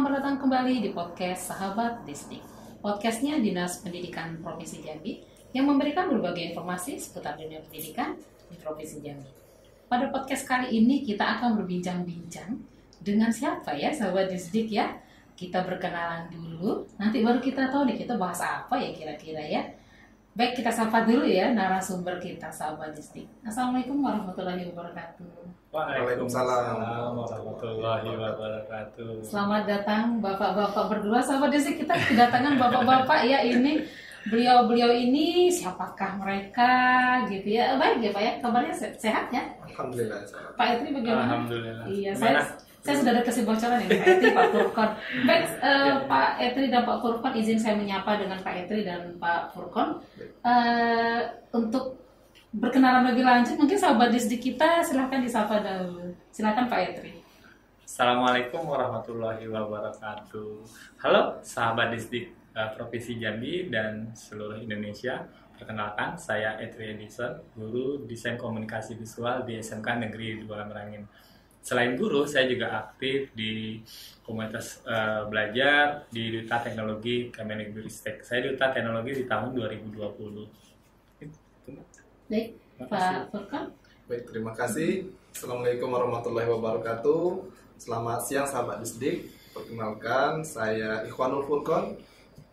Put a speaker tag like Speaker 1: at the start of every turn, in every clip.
Speaker 1: Selamat datang kembali di podcast Sahabat Disdik. Podcastnya Dinas Pendidikan Provinsi Jambi yang memberikan berbagai informasi seputar dunia pendidikan di Provinsi Jambi. Pada podcast kali ini kita akan berbincang-bincang dengan siapa ya Sahabat Disdik ya. Kita berkenalan dulu, nanti baru kita tahu nih kita bahas apa ya kira-kira ya. Baik, kita sapa dulu ya narasumber kita Sahabat Disdik. Assalamualaikum warahmatullahi wabarakatuh.
Speaker 2: Waalaikumsalam warahmatullahi wabarakatuh.
Speaker 1: Selamat datang bapak-bapak berdua Sahabat Disdik. Kita kedatangan bapak-bapak ya ini. Beliau ini siapakah mereka gitu ya. Baik ya Pak ya, kabarnya sehat ya?
Speaker 2: Alhamdulillah sehat.
Speaker 1: Pak Etri bagaimana?
Speaker 2: Alhamdulillah.
Speaker 1: Iya, saya sudah ada kasih bocoran ya Pak Etri, Pak Furkon. Baik, Pak Etri dan Pak Furkon, izin saya menyapa dengan Pak Etri dan Pak Furkon. Untuk berkenalan lebih lanjut, mungkin Sahabat Disdik kita silahkan disapa dulu. Silakan Pak Etri.
Speaker 2: Assalamualaikum warahmatullahi wabarakatuh. Halo sahabat Disdik Provinsi Jambi dan seluruh Indonesia. Perkenalkan, saya Etri Edison, guru Desain Komunikasi Visual di SMK Negeri 2 Merangin. Selain guru, saya juga aktif di komunitas belajar di Duta Teknologi Kemendikbudristek. Saya Duta Teknologi di tahun 2020.
Speaker 1: Baik, Pak Furkon.
Speaker 3: Baik, terima kasih. Assalamualaikum warahmatullahi wabarakatuh. Selamat siang sahabat Disdik. Perkenalkan, saya Ikhwanul Furkon,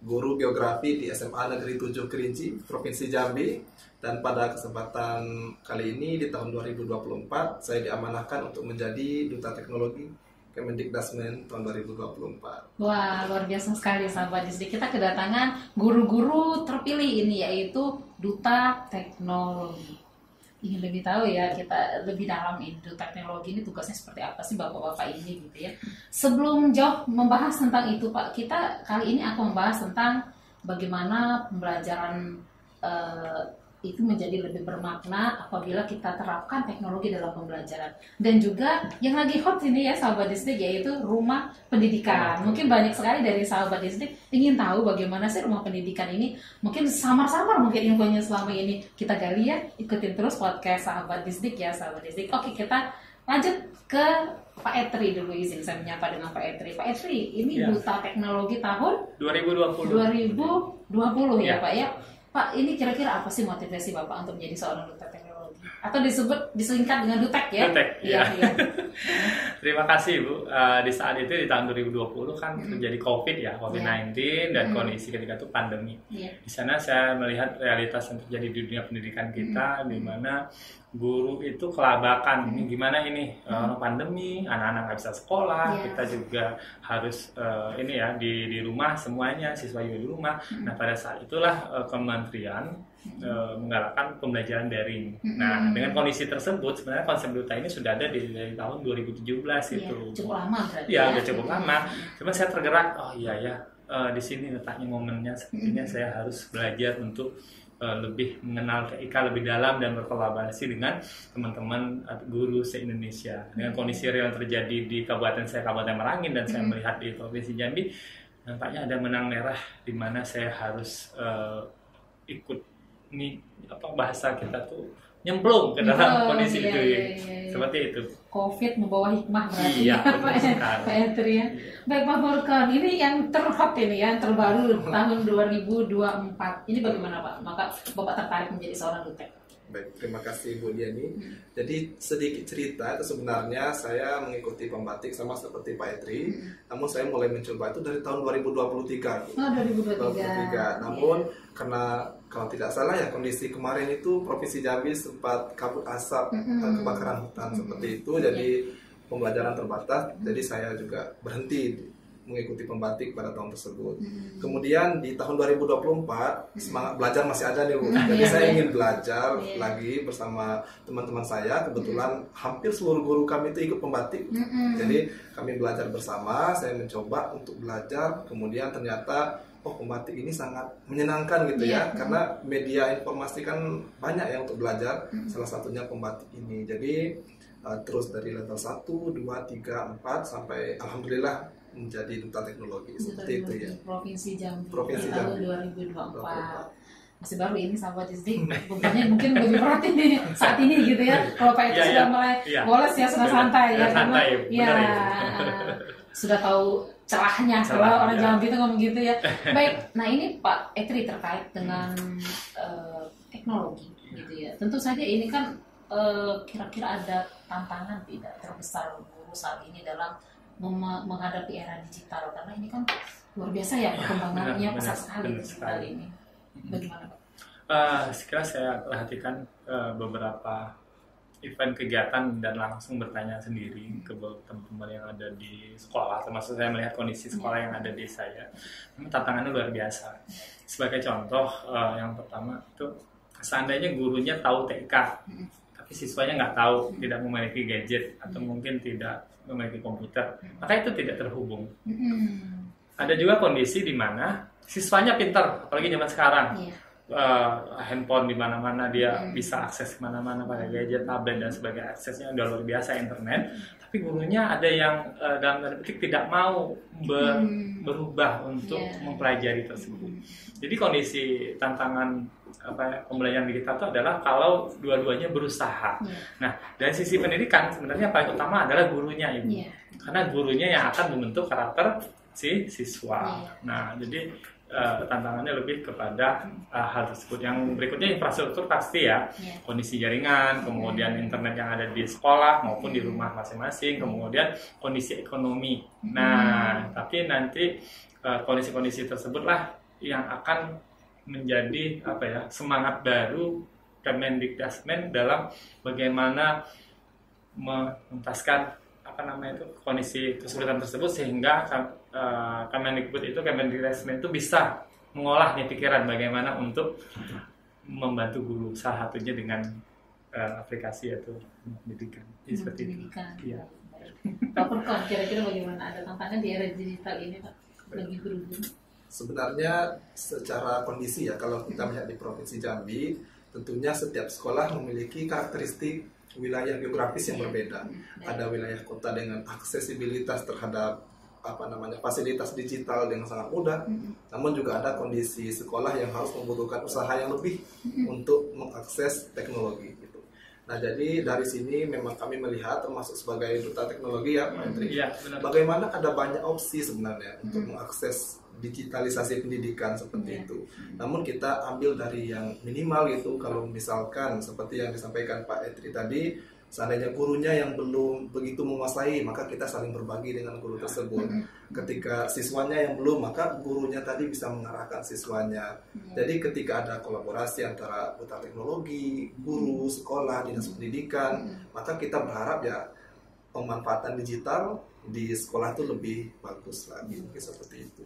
Speaker 3: guru geografi di SMA Negeri 7 Kerinci, Provinsi Jambi. Dan pada kesempatan kali ini di tahun 2024, saya diamanahkan untuk menjadi Duta Teknologi Kemendikbudristek tahun 2024.
Speaker 1: Wah, luar biasa sekali sahabat Disdik. Kita kedatangan guru-guru terpilih ini yaitu Duta Teknologi. Ingin lebih tahu ya, kita lebih dalam ini Duta Teknologi ini tugasnya seperti apa sih bapak-bapak ini gitu ya. Sebelum jauh membahas tentang itu Pak, kita kali ini akan membahas tentang bagaimana pembelajaran itu menjadi lebih bermakna apabila kita terapkan teknologi dalam pembelajaran. Dan juga yang lagi hot ini ya sahabat Disdik yaitu rumah pendidikan. Mungkin banyak sekali dari sahabat Disdik ingin tahu bagaimana sih rumah pendidikan ini. Mungkin samar-samar mungkin infonya selama ini kita gali ya. Ikutin terus podcast sahabat Disdik ya sahabat Disdik. Oke, kita lanjut ke Pak Etri dulu, izin saya menyapa dengan Pak Etri. Pak Etri, ini ya. Duta Teknologi tahun 2020 ya Pak ya. Pak, ini kira-kira apa sih motivasi Bapak untuk menjadi seorang Duta Teknologi? Atau disingkat dengan Dutek ya?
Speaker 2: Dutek,
Speaker 1: iya.
Speaker 2: Terima kasih Bu. Di saat itu di tahun 2020 kan terjadi COVID ya, COVID-19 dan kondisi ketika itu pandemi. Di sana saya melihat realitas yang terjadi di dunia pendidikan kita, di mana guru itu kelabakan. Ini gimana ini pandemi, anak-anak nggak bisa sekolah, kita juga harus ini ya di rumah semuanya, siswa juga di rumah. Nah pada saat itulah kementerian menggalakkan pembelajaran daring. Nah dengan kondisi tersebut sebenarnya konsep Duta ini sudah ada dari tahun 2017 itu.
Speaker 1: Cukup lama berarti.
Speaker 2: Ya udah cukup lama. Cuma saya tergerak, oh iya ya di sini letaknya momennya sepertinya saya harus belajar untuk lebih mengenal TIK lebih dalam dan berkolaborasi dengan teman-teman guru se-Indonesia. Dengan kondisi real yang terjadi di kabupaten saya, Kabupaten Merangin, dan saya melihat di Provinsi Jambi, nampaknya ada benang merah di mana saya harus ikut ini bahasa kita tuh nyemplung ke dalam kondisi itu. Seperti itu.
Speaker 1: COVID membawa hikmah berarti
Speaker 2: ya,
Speaker 1: Pak Etri ya. Baik Pak Furkon, ini yang terhot ini yang terbaru tahun 2024. Ini bagaimana Pak? Maka Bapak tertarik menjadi seorang Dutek.
Speaker 3: Baik, terima kasih Bu Diani. Jadi sedikit cerita itu sebenarnya saya mengikuti pembatik sama seperti Pak Etri. Namun saya mulai mencoba itu dari tahun 2023.
Speaker 1: Oh, 2023.
Speaker 3: Namun karena kalau tidak salah ya kondisi kemarin itu Provinsi Jambi sempat kabut asap kebakaran hutan seperti itu. Jadi pembelajaran terbatas. Jadi saya juga berhenti mengikuti pembatik pada tahun tersebut. Kemudian di tahun 2024 semangat belajar masih ada nih Bu. Jadi saya ingin belajar lagi bersama teman-teman saya. Kebetulan hampir seluruh guru kami itu ikut pembatik. Jadi kami belajar bersama. Saya mencoba untuk belajar. Kemudian ternyata pembatik ini sangat menyenangkan gitu ya. Karena media informasi kan banyak ya untuk belajar. Salah satunya pembatik ini. Jadi terus dari level 1, 2, 3, 4 sampai alhamdulillah menjadi Duta Teknologi seperti itu ya.
Speaker 1: Provinsi Jambi
Speaker 3: tahun
Speaker 1: 2024. Masih baru ini sahabat Disdik, bebannya mungkin lebih berat ini saat ini gitu ya. Kalau Pak itu sudah mulai boles ya, sudah santai ya.
Speaker 2: Santai,
Speaker 1: ya. Sudah tahu celahnya kalau orang Jambi itu ngomong gitu ya. Baik, nah ini Pak Etri terkait dengan teknologi gitu ya. Tentu saja ini kan kira-kira ada tantangan tidak terbesar guru saat ini dalam menghadapi era digital, karena ini kan luar biasa ya perkembangannya pesat sekali digital ini. Bagaimana Pak?
Speaker 2: Sekarang saya perhatikan beberapa event kegiatan dan langsung bertanya sendiri ke teman-teman yang ada di sekolah, termasuk saya melihat kondisi sekolah yang ada di saya. Tantangannya luar biasa. Sebagai contoh, yang pertama itu seandainya gurunya tahu TK, tapi siswanya nggak tahu, tidak memiliki gadget atau mungkin tidak memiliki komputer, maka itu tidak terhubung. Ada juga kondisi di mana siswanya pintar, apalagi zaman sekarang. Handphone di mana-mana, dia bisa akses kemana-mana pada gadget, tablet dan sebagainya, aksesnya udah luar biasa, internet. Tapi gurunya ada yang dalam tanda petik tidak mau berubah untuk mempelajari tersebut. Jadi kondisi tantangan pembelajaran digital itu adalah kalau dua-duanya berusaha. Nah, dari sisi pendidikan sebenarnya paling utama adalah gurunya, Ibu. Karena gurunya yang akan membentuk karakter si siswa. Nah, jadi tantangannya lebih kepada hal tersebut. Yang berikutnya infrastruktur pasti ya, kondisi jaringan, kemudian internet yang ada di sekolah maupun di rumah masing-masing, kemudian kondisi ekonomi. Nah, tapi nanti kondisi-kondisi tersebutlah yang akan menjadi semangat baru Kemendikbud dalam bagaimana menuntaskan kondisi kesulitan tersebut, sehingga Kemendikbud itu bisa mengolah nih pikiran bagaimana untuk membantu guru, salah satunya dengan aplikasi yaitu pendidikan. Seperti itu. Iya.
Speaker 1: Pak Furqon, kira-kira bagaimana, ada tantangan di era digital ini Pak bagi guru-guru?
Speaker 3: Sebenarnya secara kondisi ya, kalau kita melihat di Provinsi Jambi, tentunya setiap sekolah memiliki karakteristik wilayah geografis yang berbeda. Ada wilayah kota dengan aksesibilitas terhadap fasilitas digital dengan sangat mudah, namun juga ada kondisi sekolah yang harus membutuhkan usaha yang lebih untuk mengakses teknologi gitu. Nah, jadi dari sini memang kami melihat, termasuk sebagai duta teknologi ya Pak Etri, bagaimana ada banyak opsi sebenarnya untuk mengakses digitalisasi pendidikan seperti itu. Namun kita ambil dari yang minimal itu, kalau misalkan seperti yang disampaikan Pak Etri tadi, seandainya gurunya yang belum begitu menguasai, maka kita saling berbagi dengan guru tersebut. Ketika siswanya yang belum, maka gurunya tadi bisa mengarahkan siswanya. Jadi ketika ada kolaborasi antara duta teknologi, guru, sekolah, dinas pendidikan, maka kita berharap ya pemanfaatan digital di sekolah itu lebih bagus lagi, seperti itu.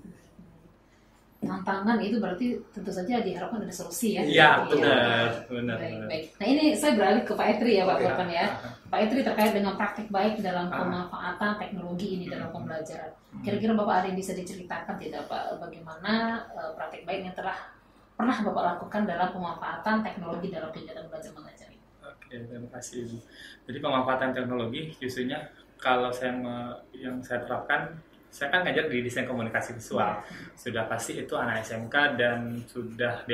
Speaker 1: Tantangan itu berarti tentu saja diharapkan ada solusi ya.
Speaker 2: Iya, benar.
Speaker 1: Baik. Nah, ini saya beralih ke Pak Etri ya Pak Furqon ya. Pak Etri terkait dengan praktik baik dalam pemanfaatan teknologi ini dalam pembelajaran. Kira-kira Bapak ada yang bisa diceritakan tidak Pak, bagaimana praktik baik yang telah pernah Bapak lakukan dalam pemanfaatan teknologi dalam kegiatan belajar mengajar?
Speaker 2: Oke, terima kasih. Jadi pemanfaatan teknologi justru kalau yang saya terapkan, saya kan ngajar di desain komunikasi visual. Sudah pasti itu anak SMK dan sudah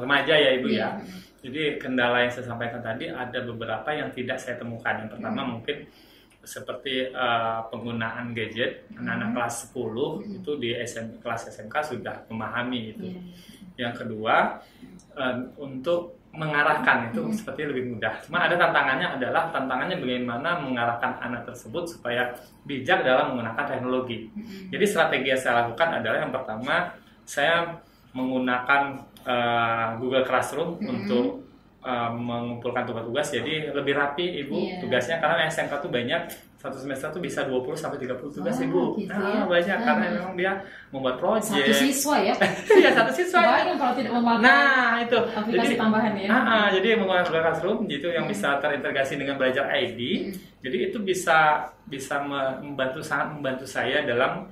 Speaker 2: remaja ya Ibu ya. Jadi kendala yang saya sampaikan tadi ada beberapa yang tidak saya temukan. Yang pertama mungkin seperti penggunaan gadget. Anak-anak kelas 10 itu di kelas SMK sudah memahami itu. Yang kedua, untuk mengarahkan itu seperti lebih mudah. Cuma ada tantangannya bagaimana mengarahkan anak tersebut supaya bijak dalam menggunakan teknologi. Jadi strategi yang saya lakukan adalah yang pertama, saya menggunakan Google Classroom untuk mengumpulkan tugas-tugas, jadi lebih rapi Ibu tugasnya, karena SMK tuh banyak, satu semester tuh bisa 20-30 tugas Ibu.
Speaker 1: Gitu ya.
Speaker 2: Banyak karena memang dia membuat proyek.
Speaker 1: Satu siswa ya?
Speaker 2: Iya, satu siswa.
Speaker 1: Banyak kalau tidak memakai
Speaker 2: itu
Speaker 1: aplikasi tambahan ya.
Speaker 2: Jadi menggunakan Google Classroom gitu yang bisa terintegrasi dengan Belajar ID. Jadi itu bisa sangat membantu saya dalam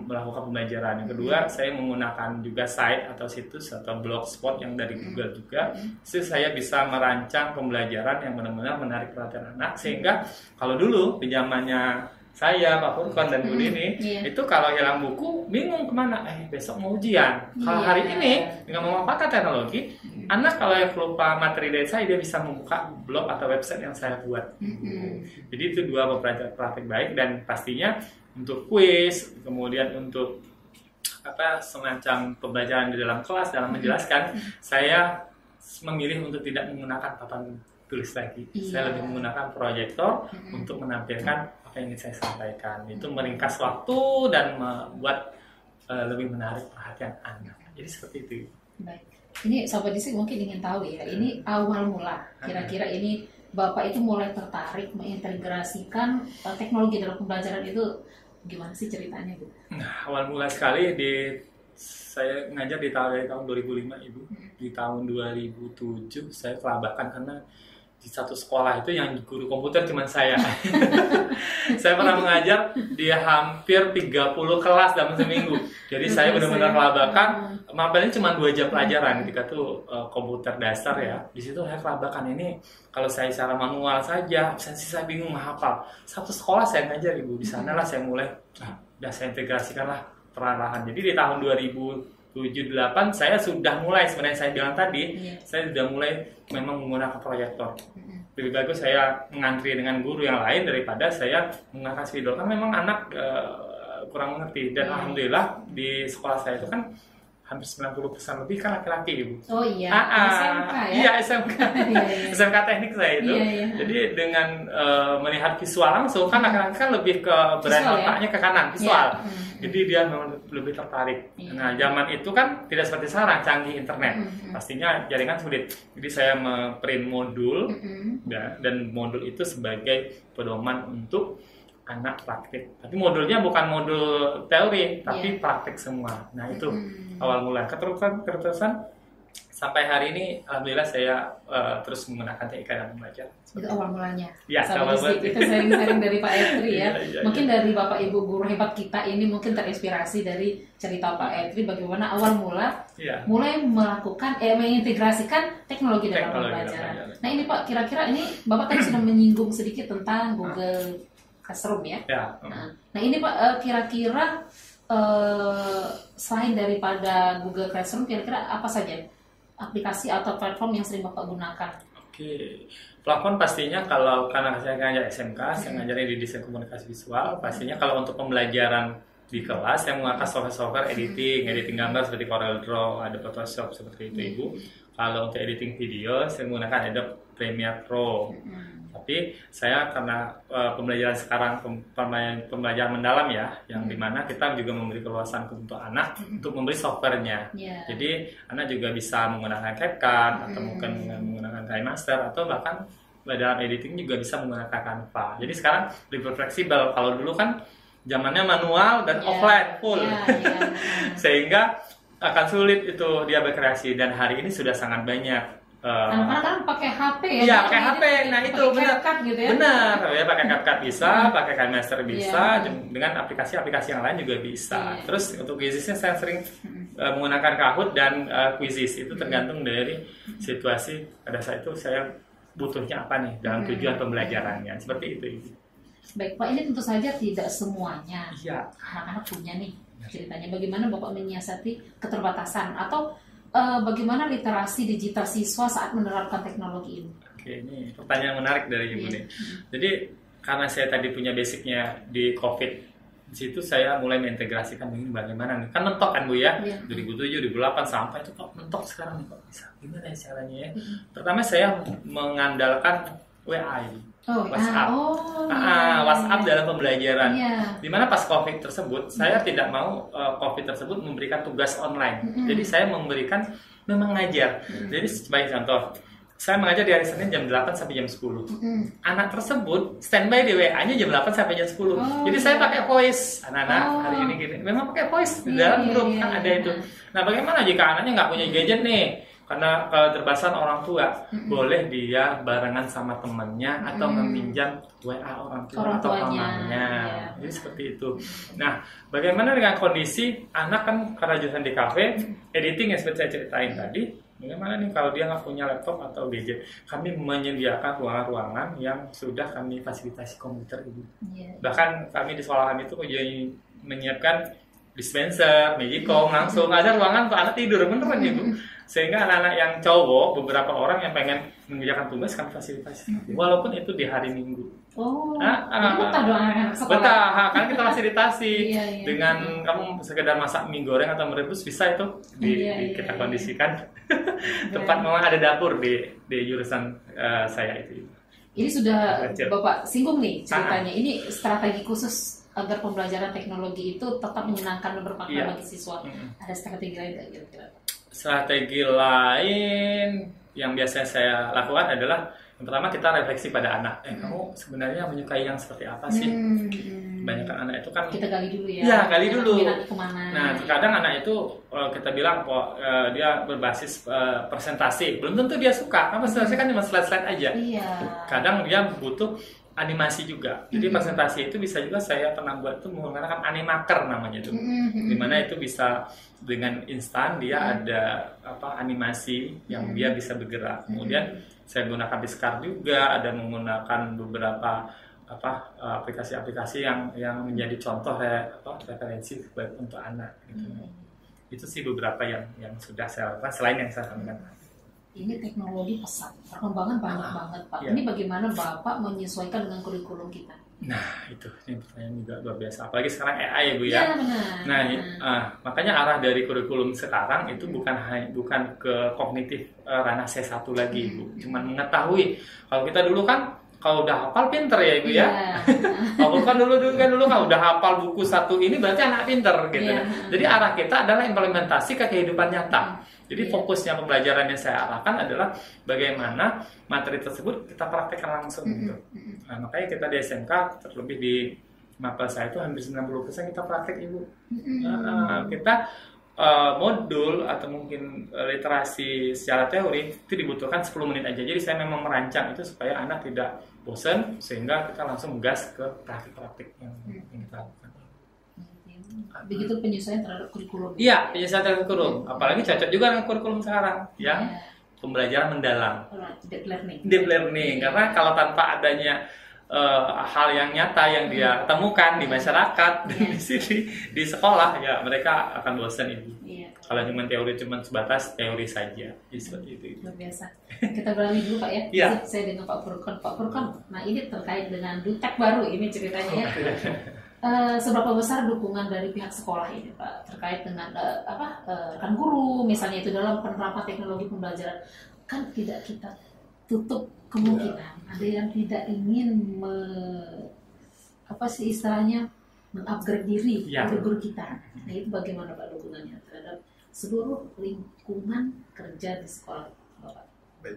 Speaker 2: melakukan pembelajaran. Yang kedua, saya menggunakan juga site atau situs atau blogspot yang dari Google juga. Jadi saya bisa merancang pembelajaran yang benar-benar menarik perhatian anak, sehingga kalau dulu di zamannya saya, Pak Furqon dan Bu Dini, itu kalau hilang buku bingung kemana, besok mau ujian. Kalau hari ini dengan memanfaatkan teknologi, anak kalau yang lupa materi dari saya, dia bisa membuka blog atau website yang saya buat. Jadi itu dua praktik baik, dan pastinya untuk kuis, kemudian untuk semacam pembelajaran di dalam kelas dalam menjelaskan, saya memilih untuk tidak menggunakan papan tulis lagi. Saya lebih menggunakan proyektor untuk menampilkan apa yang ingin saya sampaikan. Itu meringkas waktu dan membuat lebih menarik perhatian anak. Jadi seperti itu.
Speaker 1: Baik. Ini Sobat Distrik mungkin ingin tahu ya, ini awal mula kira-kira ini Bapak itu mulai tertarik mengintegrasikan teknologi dalam pembelajaran itu gimana sih ceritanya, Bu?
Speaker 2: Nah, awal mula sekali saya ngajar dari tahun 2005, Ibu. Di tahun 2007 saya kelabakan karena di satu sekolah itu yang guru komputer cuma saya. Saya pernah mengajar di hampir 30 kelas dalam seminggu. Jadi saya benar-benar kelabakan. Mapelnya cuma 2 jam pelajaran ketika tuh komputer dasar ya. Di situ saya kelabakan ini. Kalau saya secara manual saja, absensi saya bingung menghafal. Satu sekolah saya ngajar, Ibu. Di sanalah saya mulai, udah saya integrasikanlah perlahan. Jadi di tahun 2007-2008 saya sudah mulai, sebenarnya saya bilang tadi, saya sudah mulai memang menggunakan proyektor. Lebih bagus saya mengantri dengan guru yang lain daripada saya menggunakan spidol. Kan memang anak kurang mengerti. Dan alhamdulillah di sekolah saya itu kan hampir 90% lebih kan laki-laki, Ibu.
Speaker 1: Oh iya, SMK ya?
Speaker 2: Iya, SMK. SMK teknik saya itu. Jadi dengan melihat visual langsung, kan laki-laki kan lebih ke berani otaknya ke kanan, visual. Jadi dia lebih tertarik. Nah, zaman itu kan tidak seperti sekarang, canggih internet. Pastinya jaringan sulit. Jadi saya print modul, dan modul itu sebagai pedoman untuk anak praktik. Tapi modulnya bukan modul teori, tapi praktik semua. Nah, itu awal mula. Keterusan sampai hari ini alhamdulillah saya terus menggunakan TIK dalam belajar.
Speaker 1: Itu awal mulanya.
Speaker 2: Ya, awal mulanya.
Speaker 1: Kita sering dari Pak Edri ya. Mungkin dari Bapak Ibu guru hebat kita ini mungkin terinspirasi dari cerita Pak Edri bagaimana awal mula mulai melakukan mengintegrasikan teknologi dalam pembelajaran. Nah, ini Pak, kira-kira ini Bapak tadi sudah menyinggung sedikit tentang Google Classroom ya. Nah, ini Pak, kira-kira selain daripada Google Classroom, kira-kira apa saja aplikasi atau platform yang sering Bapak gunakan?
Speaker 2: Oke, platform pastinya karena saya ngajar SMK, saya ngajarin di desain komunikasi visual, pastinya kalau untuk pembelajaran di kelas, saya menggunakan software editing gambar seperti Corel Draw, ada Photoshop seperti itu, Ibu. Kalau untuk editing video, saya menggunakan Adobe Premiere Pro. Tapi saya karena pembelajaran sekarang pembelajaran mendalam ya, yang dimana kita juga memberi keluasan untuk anak untuk memberi softwarenya. Jadi anak juga bisa menggunakan CapCut atau mungkin menggunakan KineMaster atau bahkan dalam editing juga bisa menggunakan Canva. Jadi sekarang lebih fleksibel. Kalau dulu kan zamannya manual dan offline full, sehingga akan sulit itu dia berkreasi. Dan hari ini sudah sangat banyak.
Speaker 1: Anak-anak pakai HP ya?
Speaker 2: Iya, pakai HP. Nah, itu benar.
Speaker 1: Gitu ya?
Speaker 2: Benar, ya pakai CapCut bisa, pakai KineMaster bisa, dengan aplikasi-aplikasi yang lain juga bisa. Terus untuk Quizizz-nya saya sering menggunakan Kahoot dan Quizizz. Itu tergantung dari situasi pada saat itu saya butuhnya apa nih dalam tujuan pembelajarannya. Seperti itu.
Speaker 1: Baik, Pak, ini tentu saja tidak semuanya anak-anak punya nih ceritanya. Bagaimana Bapak menyiasati keterbatasan atau bagaimana literasi digital siswa saat menerapkan teknologi ini? Oke,
Speaker 2: ini pertanyaan menarik dari Ibu nih. Jadi karena saya tadi punya basicnya di COVID, di situ saya mulai mengintegrasikan ini bagaimana nih. Kan mentok kan Bu ya, 2007, 2008 sampai itu kok mentok sekarang nih kok bisa. Gimana ya caranya ya? Pertama saya mengandalkan WA ini. WhatsApp. WhatsApp dalam pembelajaran. Dimana pas COVID tersebut, saya tidak mau COVID tersebut memberikan tugas online. Jadi saya memberikan memang ngajar. Jadi sebagai contoh, saya mengajar di hari Senin jam 8 sampai jam 10. Anak tersebut standby di WA-nya jam 8 sampai jam 10. Jadi saya pakai voice. Anak-anak hari ini gini. Memang pakai voice di dalam grup kan ada itu. Nah, bagaimana jika anaknya nggak punya gadget nih? Karena keterbatasan orang tua, boleh dia barengan sama temannya atau meminjam WA orang tua atau pamannya. Jadi seperti itu. Nah, bagaimana dengan kondisi anak kan karena jurusan di kafe, editing yang seperti saya ceritain tadi, bagaimana nih kalau dia nggak punya laptop atau gadget? Kami menyediakan ruangan-ruangan yang sudah kami fasilitasi komputer Ibu. Bahkan kami di sekolah kami itu jadi menyiapkan dispenser, magicom, langsung ada ruangan untuk anak tidur, beneran Ibu. Sehingga anak-anak yang cowok, beberapa orang yang pengen mengerjakan tugas kami fasilitasi. Walaupun itu di hari Minggu.
Speaker 1: betah dong anak-anak sekolah.
Speaker 2: Betah, kan kita fasilitasi
Speaker 1: Iya.
Speaker 2: dengan kamu sekedar masak mie goreng atau merebus bisa itu kita kondisikan. Tempat memang ada dapur di jurusan saya itu.
Speaker 1: Ini sudah Bapak singgung nih ceritanya. Ini strategi khusus agar pembelajaran teknologi itu tetap menyenangkan dan bermanfaat bagi siswa. Ada strategi lain nggak kira-kira? Strategi lain
Speaker 2: yang biasanya saya lakukan adalah yang pertama kita refleksi pada anak. Kamu sebenarnya menyukai yang seperti apa sih? Kebanyakan anak itu kan
Speaker 1: kita gali dulu ya.
Speaker 2: Iya, gali dulu.
Speaker 1: Kemana?
Speaker 2: Nah, terkadang anak itu kita bilang dia berbasis presentasi, belum tentu dia suka. Karena presentasi kan cuma slide-slide aja.
Speaker 1: Iya.
Speaker 2: Kadang dia butuh animasi juga. Jadi presentasi itu bisa juga saya pernah buat itu menggunakan animaker namanya itu. Dimana itu bisa dengan instan dia ada animasi yang dia bisa bergerak. Kemudian saya gunakan Discord juga, ada menggunakan beberapa aplikasi-aplikasi yang menjadi contoh referensi untuk anak gitu. Itu sih beberapa yang sudah saya lakukan selain yang saya sampaikan.
Speaker 1: Ini teknologi pesat, perkembangan banyak banget Pak. Ini bagaimana Bapak menyesuaikan dengan kurikulum kita?
Speaker 2: Nah ini pertanyaan juga luar biasa. Apalagi sekarang AI ya Bu ya.
Speaker 1: Iya benar.
Speaker 2: Nah makanya arah dari kurikulum sekarang itu bukan ke kognitif ranah C1 lagi Bu. Cuman mengetahui. Kalau kita dulu kan kalau udah hafal pinter ya Ibu ya. Kalau kan dulu kan udah hafal buku satu ini berarti anak pinter gitu. Jadi arah kita adalah implementasi ke kehidupan nyata. Jadi fokusnya pembelajaran yang saya arahkan adalah bagaimana materi tersebut kita praktekkan langsung gitu. Nah, makanya kita di SMK terlebih di mapel saya itu hampir 90% kita praktek Ibu. Kita modul atau mungkin literasi secara teori itu dibutuhkan 10 menit aja. Jadi saya memang merancang itu supaya anak tidak bosan sehingga kita langsung gas ke praktik-praktik yang kita lakukan.
Speaker 1: Begitu penyesuaian terhadap kurikulum.
Speaker 2: Iya, penyesuaian terhadap kurikulum. Apalagi cocok juga dengan kurikulum sekarang yang pembelajaran mendalam. Deep learning. Karena kalau tanpa adanya hal yang nyata yang dia temukan di masyarakat dan di sini di sekolah ya mereka akan bosan Ibu. Kalau cuma teori cuma sebatas teori saja. Seperti itu.
Speaker 1: Luar biasa. Kita beralih dulu Pak ya.
Speaker 2: Iya.
Speaker 1: Saya dengan Pak Furqan. Nah ini terkait dengan Dutek baru ini ceritanya ya. Seberapa besar dukungan dari pihak sekolah ini Pak terkait dengan rekan guru misalnya itu dalam penerapan teknologi pembelajaran, kan tidak kita tutup kemungkinan ada yang tidak ingin istilahnya mengupgrade diri guru kita. Nah itu bagaimana Pak dukungannya terhadap seluruh lingkungan kerja di sekolah Bapak?
Speaker 3: Baik.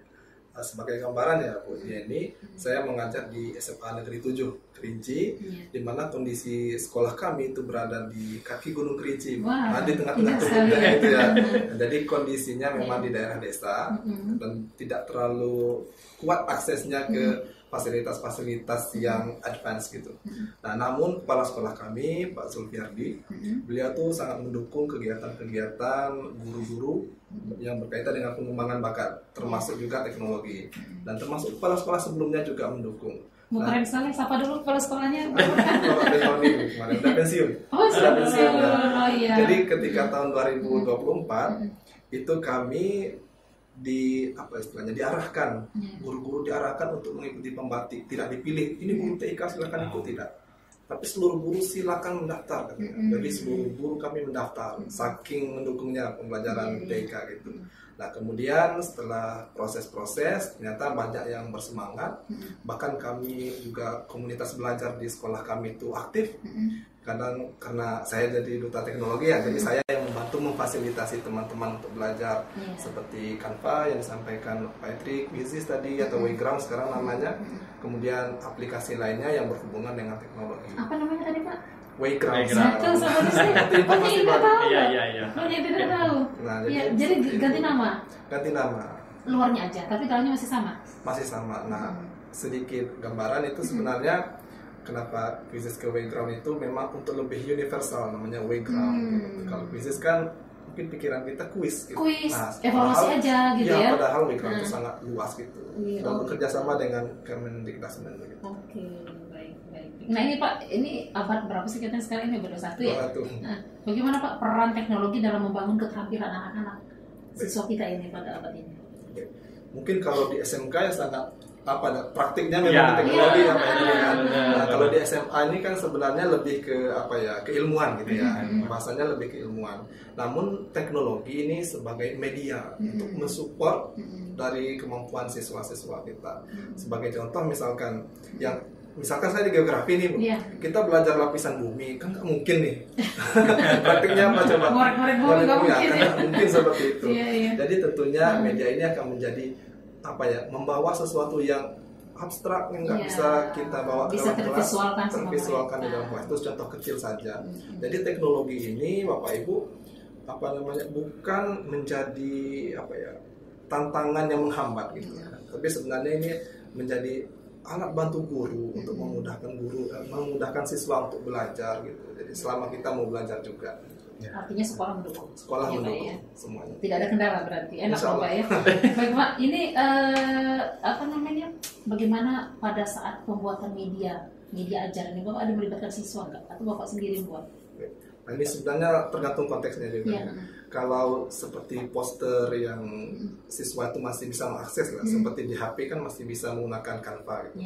Speaker 3: Sebagai gambaran ya Bu Yeni, saya mengajar di SMA Negeri 7 Kerinci, di mana kondisi sekolah kami itu berada di kaki Gunung Kerinci, di tengah-tengah tubuhnya itu ya. Jadi kondisinya memang di daerah desa dan tidak terlalu kuat aksesnya ke fasilitas-fasilitas yang advance gitu. Nah, namun kepala sekolah kami, Pak Zulfiardi, beliau tuh sangat mendukung kegiatan-kegiatan guru-guru yang berkaitan dengan pengembangan bakat, termasuk juga teknologi. Dan termasuk kepala sekolah sebelumnya juga mendukung.
Speaker 1: Keren sekali, siapa dulu kepala sekolahnya?
Speaker 3: Bapak Benoni kemarin, udah pensiun. Sudah pensiun ya. Jadi ketika tahun 2024, itu kami diarahkan, guru-guru diarahkan untuk mengikuti pembatik, tidak dipilih ini guru TIK silakan ikut, tidak, tapi seluruh guru silakan mendaftar katanya. Jadi seluruh guru kami mendaftar saking mendukungnya pembelajaran TIK gitu. Nah kemudian setelah proses-proses ternyata banyak yang bersemangat, bahkan kami juga komunitas belajar di sekolah kami itu aktif. Kadang karena saya jadi duta teknologi ya, jadi saya yang membantu memfasilitasi teman-teman untuk belajar seperti Canva yang disampaikan Patrick, Bizis tadi atau Wayground sekarang namanya. Kemudian aplikasi lainnya yang berhubungan dengan teknologi.
Speaker 1: Apa namanya tadi Pak?
Speaker 3: Wayground.
Speaker 1: Satu sama saya. Oh ini nggak tahu.
Speaker 2: Iya.
Speaker 1: Oh ini tidak tahu.
Speaker 3: Nah,
Speaker 1: jadi ganti nama.
Speaker 3: Ganti nama.
Speaker 1: Luarnya aja, tapi dalamnya masih sama.
Speaker 3: Masih sama. Nah sedikit gambaran itu sebenarnya. Kenapa Quizzes ke Wayground itu memang untuk lebih universal, namanya Wayground. Kalau Quizzes kan mungkin pikiran kita kuis gitu.
Speaker 1: Nah, evaluasi aja gitu ya.
Speaker 3: Padahal Wayground itu sangat luas gitu. Dan bekerja sama dengan Kemendikbud gitu.
Speaker 1: Oke, baik. Nah ini Pak, ini abad berapa sih kita sekarang ini? Abad 21 ya? Nah, bagaimana Pak peran teknologi dalam membangun keterampilan anak-anak siswa kita ini pada abad ini?
Speaker 3: Mungkin kalau di SMK ya sangat praktiknya memang teknologi ya Pak Edi kan. Nah, kalau di SMA ini kan sebenarnya lebih ke keilmuan gitu ya. Bahasanya lebih keilmuan. Namun teknologi ini sebagai media untuk mensupport dari kemampuan siswa-siswa kita. Sebagai contoh misalkan saya di geografi nih Bu, kita belajar lapisan bumi kan nggak mungkin nih. Praktiknya apa coba?
Speaker 1: Ngorek-ngorek bumi nggak mungkin.
Speaker 3: Mungkin seperti itu. Jadi tentunya media ini akan menjadi membawa sesuatu yang abstrak yang nggak bisa kita bawa ke dalam kelas, tervisualkan di dalam kelas. Itu contoh kecil saja. Jadi teknologi ini Bapak Ibu bukan menjadi tantangan yang menghambat gitu. Tapi sebenarnya ini menjadi alat bantu guru untuk memudahkan siswa untuk belajar gitu. Jadi selama kita mau belajar juga.
Speaker 1: Artinya sekolah mendukung.
Speaker 3: Sekolah mendukung semuanya.
Speaker 1: Tidak ada kendala berarti. Enak Bapak ya. Baik Pak, ini bagaimana pada saat pembuatan media ajaran ini Bapak ada melibatkan siswa nggak? Atau Bapak sendiri buat?
Speaker 3: Nah, ini sebenarnya tergantung konteksnya juga. Kalau seperti poster yang siswa itu masih bisa mengakses lah, seperti di HP kan masih bisa menggunakan Canva gitu.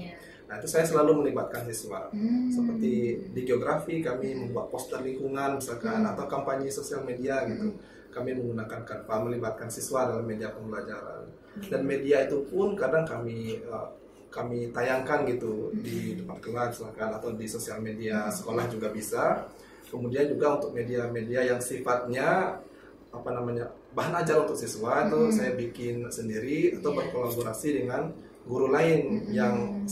Speaker 3: Nah itu saya selalu melibatkan siswa. Seperti di geografi kami membuat poster lingkungan misalkan atau kampanye sosial media gitu. Kami menggunakan Canva, melibatkan siswa dalam media pembelajaran. Dan media itu pun kadang kami tayangkan gitu di depan kelas misalkan atau di sosial media sekolah juga bisa. Kemudian juga untuk media-media yang sifatnya bahan ajar untuk siswa itu saya bikin sendiri atau berkolaborasi dengan guru lain yang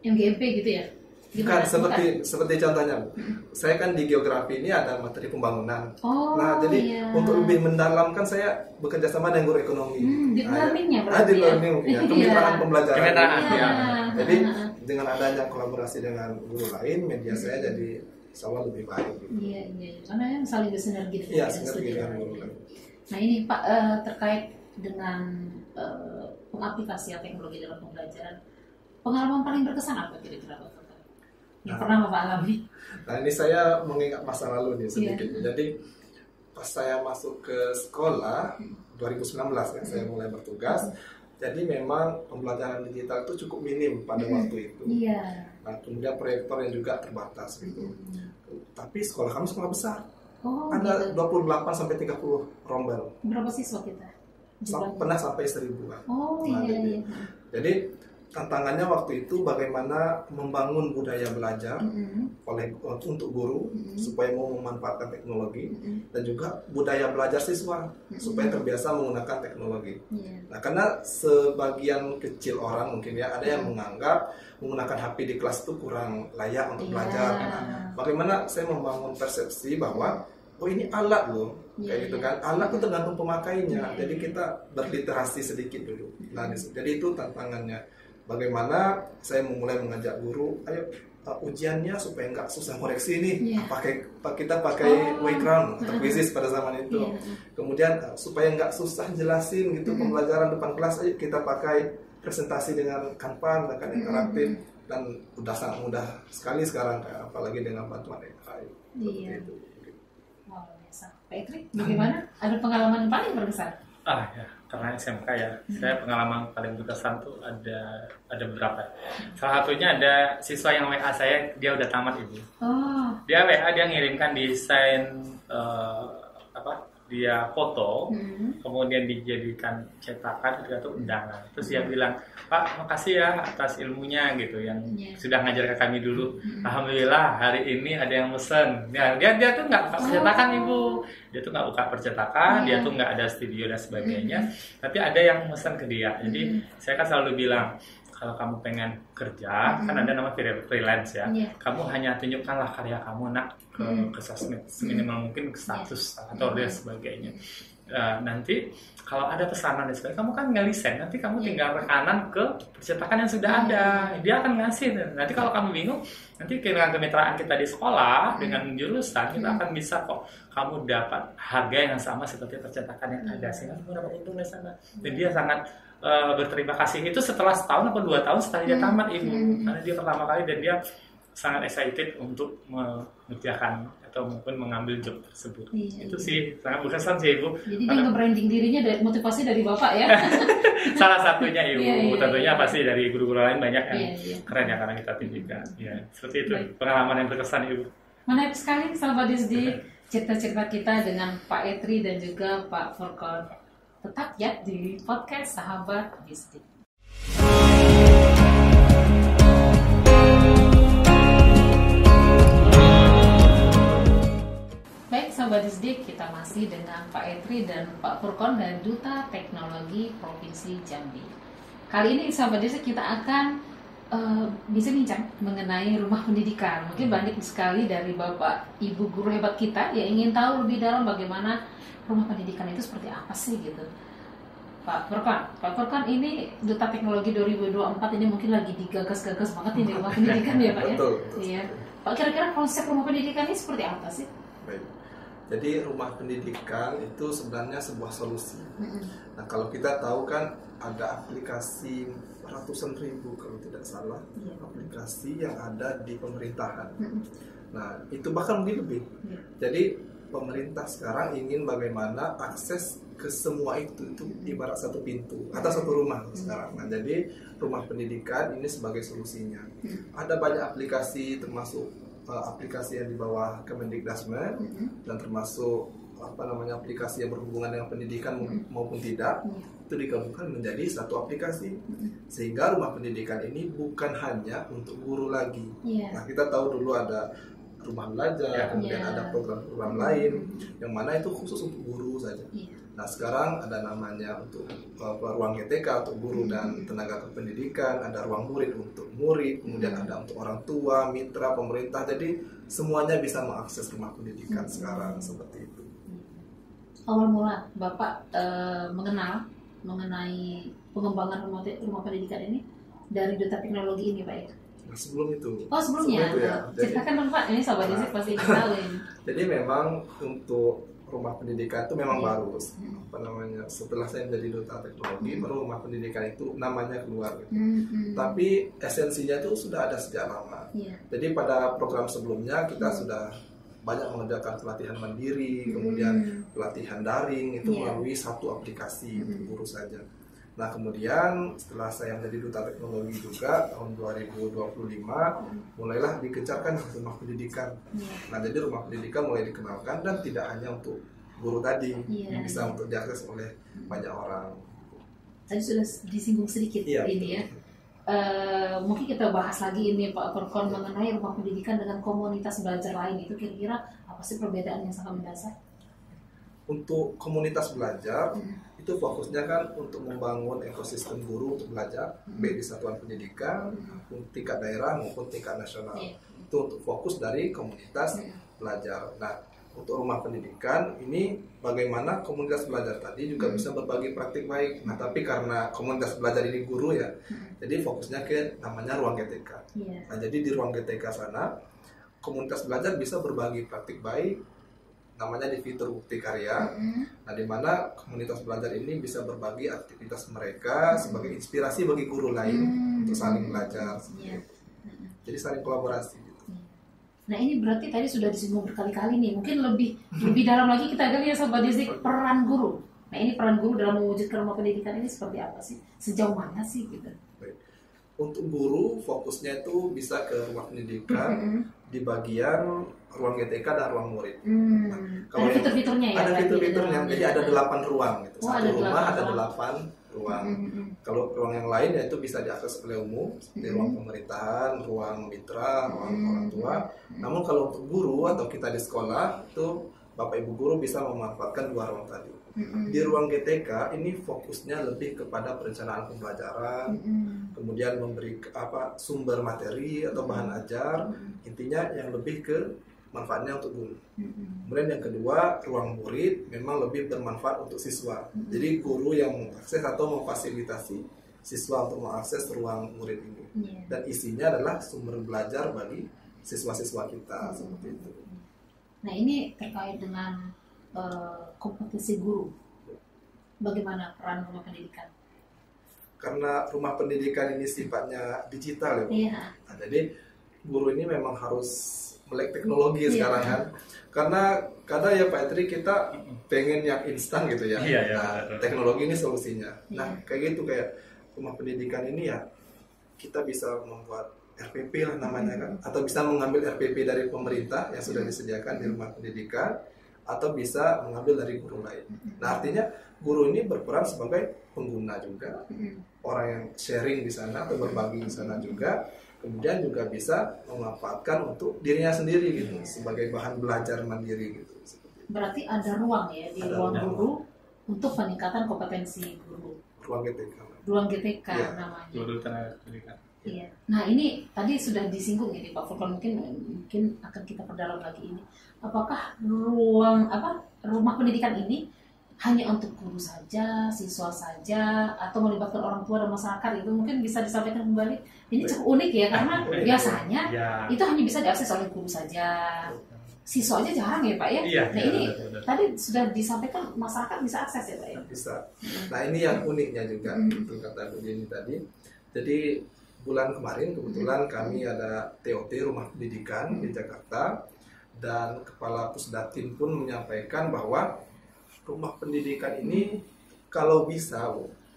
Speaker 1: MGMP gitu ya?
Speaker 3: Bukan, seperti contohnya Bu. Saya kan di geografi ini ada materi pembangunan. Jadi untuk lebih mendalamkan saya bekerja sama dengan guru ekonomi.
Speaker 1: Di learningnya berarti
Speaker 3: di learning ya, kemitraan pembelajaran. Jadi dengan adanya kolaborasi dengan guru lain, media saya jadi insya-Allah lebih baik.
Speaker 1: Iya. Karena yang saling bersinergi dengan
Speaker 3: guru lain.
Speaker 1: Nah ini Pak terkait dengan pengaplikasian teknologi dalam pembelajaran, pengalaman paling berkesan apa kira-kira Pak? Yang pernah Bapak alami?
Speaker 3: Nah ini saya mengingat masa lalu nih sedikit. Jadi pas saya masuk ke sekolah 2019 kan saya mulai bertugas. Jadi memang pembelajaran digital itu cukup minim pada waktu itu. Nah kemudian proyektornya juga terbatas gitu. Tapi sekolah kami sekolah besar. Ada 28 sampai 30 rombel.
Speaker 1: Berapa siswa kita?
Speaker 3: Pernah sampai 1000-an. Jadi tantangannya waktu itu bagaimana membangun budaya belajar untuk guru supaya mau memanfaatkan teknologi dan juga budaya belajar siswa supaya terbiasa menggunakan teknologi. Nah, karena sebagian kecil orang mungkin ya ada yang menganggap menggunakan HP di kelas itu kurang layak untuk belajar. Nah, bagaimana saya membangun persepsi bahwa ini alat loh, kayak gitu kan. Alat itu tergantung pemakainya. Jadi kita berliterasi sedikit dulu. Nah, jadi itu tantangannya. Bagaimana saya mulai mengajak guru, ayo ujiannya supaya nggak susah koreksi nih, kita pakai Waycrown atau Quizzes pada zaman itu. Kemudian supaya nggak susah jelasin gitu pembelajaran depan kelas, ayo kita pakai presentasi dengan Canva, dengan interaktif, dan udah sangat mudah sekali sekarang, apalagi dengan bantuan AI.
Speaker 1: Itu. Wow, biasa. Pak Itri, bagaimana? Ada pengalaman paling berkesan?
Speaker 2: Ya, karena SMK ya, saya pengalaman paling berkesan tuh ada beberapa. Salah satunya ada siswa yang WA saya, dia udah tamat Ibu. Dia WA, dia ngirimkan desain dia foto, kemudian dijadikan cetakan atau undangan. Terus dia bilang, Pak, makasih ya atas ilmunya gitu yang sudah ngajar ke kami dulu. Alhamdulillah hari ini ada yang mesen. Dia tuh nggak buka percetakan Ibu, dia tuh nggak buka percetakan, dia tuh nggak ada studio dan sebagainya. Tapi ada yang mesen ke dia. Jadi saya kan selalu bilang, kalau kamu pengen kerja, kan ada nama freelance ya. Kamu hanya tunjukkanlah karya kamu ke sosmed, seminimal mungkin ke status atau dan sebagainya. Nanti kalau ada pesanan dan sebagainya, kamu kan ngelisen, nanti kamu tinggal rekanan ke percetakan yang sudah ada. Dia akan ngasih. Nanti kalau kamu bingung, nanti dengan kemitraan kita di sekolah dengan jurusan, kita akan bisa kok kamu dapat harga yang sama seperti percetakan yang ada, sehingga kamu dapat untung dari sana. Dan dia sangat berterima kasih itu setelah setahun atau 2 tahun setelah dia tamat Ibu, karena dia pertama kali dan dia sangat excited untuk mengerjakan atau atau mungkin mengambil job tersebut.
Speaker 1: Iya,
Speaker 2: Itu sih sangat berkesan sih Ibu.
Speaker 1: Jadi dia nge-branding dirinya dari motivasi dari Bapak ya.
Speaker 2: Salah satunya Ibu.
Speaker 1: Iya,
Speaker 2: Tentunya
Speaker 1: iya.
Speaker 2: pasti dari guru-guru lain banyak yang
Speaker 1: Iya.
Speaker 2: keren ya karena kita pendidikan. Ya, seperti itu
Speaker 1: Baik.
Speaker 2: pengalaman yang berkesan Ibu.
Speaker 1: Menarik sekali sahabat Disdi cerita-cerita kita dengan Pak Etri dan juga Pak Furqon. Tetap ya di podcast Sahabat Disdi. Baik sahabat Disdi, kita masih dengan Pak Etri dan Pak Furqon dan Duta Teknologi Provinsi Jambi. Kali ini sahabat Disdi kita akan bisa bincang mengenai rumah pendidikan. Mungkin banyak sekali dari Bapak Ibu guru hebat kita yang ingin tahu lebih dalam bagaimana rumah pendidikan itu seperti apa sih gitu. Pak Furqon ini Duta Teknologi 2024 ini mungkin lagi digagas-gagas banget ini rumah pendidikan ya Pak ya?
Speaker 3: Betul.
Speaker 1: Iya. Pak, kira-kira konsep rumah pendidikan ini seperti apa sih?
Speaker 3: Baik. Jadi rumah pendidikan itu sebenarnya sebuah solusi. Nah kalau kita tahu kan ada aplikasi ratusan ribu kalau tidak salah, aplikasi yang ada di pemerintahan. Nah itu bahkan mungkin lebih. Jadi pemerintah sekarang ingin bagaimana akses ke semua itu ibarat satu pintu atau satu rumah sekarang. Nah jadi rumah pendidikan ini sebagai solusinya. Ada banyak aplikasi termasuk aplikasi yang di bawah Kemendikbudristek dan termasuk aplikasi yang berhubungan dengan pendidikan maupun tidak, itu digabungkan menjadi satu aplikasi sehingga rumah pendidikan ini bukan hanya untuk guru lagi. Nah kita tahu dulu ada rumah belajar, kemudian ada program-program lain yang mana itu khusus untuk guru saja. Nah sekarang ada namanya untuk ruang GTK untuk guru dan tenaga kependidikan, ada ruang murid untuk murid, kemudian ada untuk orang tua, mitra, pemerintah. Jadi semuanya bisa mengakses rumah pendidikan sekarang seperti itu.
Speaker 1: Awal mula Bapak mengenal mengenai pengembangan rumah pendidikan ini dari Duta Teknologi ini Pak ya?
Speaker 3: Nah, sebelum itu.
Speaker 1: Oh sebelumnya?
Speaker 3: Ya.
Speaker 1: Ceritakan dong Pak, ini sahabat Disdi pasti ingin tahu ini.
Speaker 3: Jadi memang untuk rumah pendidikan itu memang baru, setelah saya menjadi Duta Teknologi baru rumah pendidikan itu namanya keluar gitu. Tapi esensinya itu sudah ada sejak lama. Jadi pada program sebelumnya kita sudah banyak mengerjakan pelatihan mandiri, kemudian pelatihan daring itu melalui satu aplikasi untuk guru saja. Nah kemudian setelah saya menjadi Duta Teknologi juga tahun 2025 mulailah digencarkan rumah pendidikan. Nah jadi rumah pendidikan mulai dikenalkan dan tidak hanya untuk guru tadi, bisa untuk diakses oleh banyak orang.
Speaker 1: Tadi sudah disinggung sedikit ini ya. Mungkin kita bahas lagi ini Pak Furqon mengenai rumah pendidikan dengan komunitas belajar lain itu kira-kira apa sih perbedaan yang sangat mendasar?
Speaker 3: Untuk komunitas belajar itu fokusnya kan untuk membangun ekosistem guru untuk belajar baik di satuan pendidikan maupun tingkat daerah maupun tingkat nasional. Itu untuk fokus dari komunitas belajar. Nah untuk rumah pendidikan ini bagaimana komunitas belajar tadi juga bisa berbagi praktik baik. Nah tapi karena komunitas belajar ini guru ya, jadi fokusnya ke namanya ruang GTK. Nah jadi di ruang GTK sana komunitas belajar bisa berbagi praktik baik, namanya di fitur bukti karya. Nah di mana komunitas belajar ini bisa berbagi aktivitas mereka sebagai inspirasi bagi guru lain untuk saling belajar. Jadi saling kolaborasi.
Speaker 1: Nah ini berarti tadi sudah disinggung berkali-kali nih, mungkin lebih dalam lagi kita gali ya sahabat Disdi, peran guru. Nah ini peran guru dalam mewujudkan rumah pendidikan ini seperti apa sih? Sejauh mana sih gitu?
Speaker 3: Baik. Untuk guru fokusnya itu bisa ke rumah pendidikan di bagian ruang GTK dan ruang murid. Nah, kalau
Speaker 1: ada fitur-fiturnya ya?
Speaker 3: Ada fitur-fiturnya, jadi ada 8 ruang gitu. Satu rumah ada 8 ruang. Kalau ruang yang lain ya itu bisa diakses oleh umum seperti ruang pemerintahan, ruang mitra, ruang orang tua. Namun kalau untuk guru atau kita di sekolah itu Bapak Ibu guru bisa memanfaatkan 2 ruang tadi. Di ruang GTK ini fokusnya lebih kepada perencanaan pembelajaran, kemudian memberi sumber materi atau bahan ajar, intinya yang lebih ke manfaatnya untuk guru. Kemudian yang kedua, ruang murid memang lebih bermanfaat untuk siswa. Jadi guru yang mengakses atau memfasilitasi siswa untuk mengakses ruang murid ini. Dan isinya adalah sumber belajar bagi siswa-siswa kita seperti itu.
Speaker 1: Nah ini terkait dengan kompetisi guru. Bagaimana peran rumah pendidikan?
Speaker 3: Karena rumah pendidikan ini sifatnya digital ya, nah, jadi guru ini memang harus melek teknologi sekarang kan. Karena kadang ya Pak Etri kita pengen yang instan gitu ya. Nah, teknologi ini solusinya. Nah, kayak gitu, kayak rumah pendidikan ini ya kita bisa membuat RPP lah namanya kan, atau bisa mengambil RPP dari pemerintah yang sudah disediakan di rumah pendidikan, atau bisa mengambil dari guru lain. Nah, artinya guru ini berperan sebagai pengguna juga, orang yang sharing di sana atau berbagi di sana juga, kemudian juga bisa memanfaatkan untuk dirinya sendiri gitu, sebagai bahan belajar mandiri gitu.
Speaker 1: Berarti ada ruang ya di ruang guru untuk peningkatan kompetensi guru.
Speaker 3: Ruang GTK.
Speaker 1: Ruang GTK namanya.
Speaker 2: Guru tenaga pendidikan.
Speaker 1: Iya. Nah ini tadi sudah disinggung ini Pak Furqan, mungkin akan kita perdalam lagi ini. Apakah rumah pendidikan ini hanya untuk guru saja, siswa saja, atau melibatkan orang tua dan masyarakat? Itu mungkin bisa disampaikan kembali. Ini cukup unik ya, karena biasanya itu hanya bisa diakses oleh guru saja. Siswa aja jarang ya Pak ya.
Speaker 2: Iya,
Speaker 1: nah ini betul. Tadi sudah disampaikan masyarakat bisa akses ya Pak ya.
Speaker 3: Bisa. Nah ini yang uniknya juga, itu kata Bu Jenny tadi. Jadi bulan kemarin kebetulan kami ada TOT rumah pendidikan di Jakarta, dan Kepala Pusdatin pun menyampaikan bahwa rumah pendidikan ini kalau bisa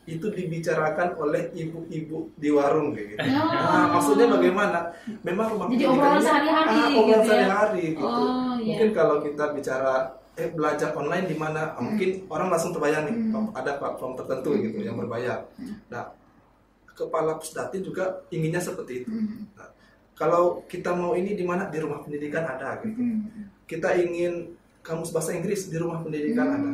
Speaker 3: itu dibicarakan oleh ibu-ibu di warung gitu. Nah, maksudnya bagaimana? Memang rumah
Speaker 1: jadi
Speaker 3: pendidikan
Speaker 1: obrolan sehari-hari
Speaker 3: gitu. Mungkin kalau kita bicara belajar online di mana, mungkin orang langsung terbayang nih ada platform tertentu gitu yang berbayar. Nah, Kepala Pusdatin juga inginnya seperti itu. Nah, kalau kita mau ini di mana, di rumah pendidikan ada gitu. Kita ingin kamus bahasa Inggris di rumah pendidikan ada.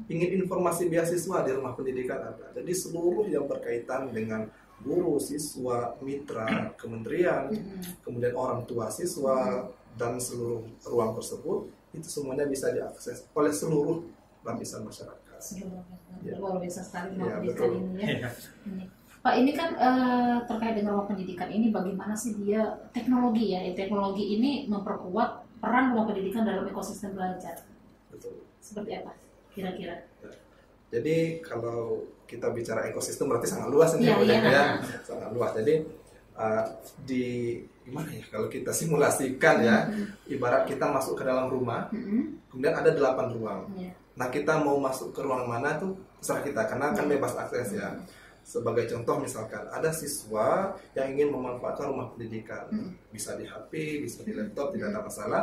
Speaker 3: Ingin informasi beasiswa di rumah pendidikan ada. Jadi seluruh yang berkaitan dengan guru, siswa, mitra, kementerian, kemudian orang tua siswa, dan seluruh ruang tersebut, itu semuanya bisa diakses oleh seluruh lapisan masyarakat.
Speaker 1: Luar biasa sekali rumah pendidikan ini ya. Pak, ini kan terkait dengan rumah pendidikan ini, bagaimana sih dia teknologi ya? Teknologi ini memperkuat peran rumah pendidikan dalam ekosistem belajar.
Speaker 3: Betul.
Speaker 1: Seperti apa kira-kira?
Speaker 3: Jadi kalau kita bicara ekosistem berarti sangat luas ini ya, sangat luas. Jadi di gimana ya kalau kita simulasikan ya, ibarat kita masuk ke dalam rumah, kemudian ada 8 ruang. Nah, kita mau masuk ke ruang mana tuh terserah kita, karena kan bebas akses ya. Sebagai contoh misalkan ada siswa yang ingin memanfaatkan rumah pendidikan, bisa di HP, bisa di laptop, tidak ada masalah.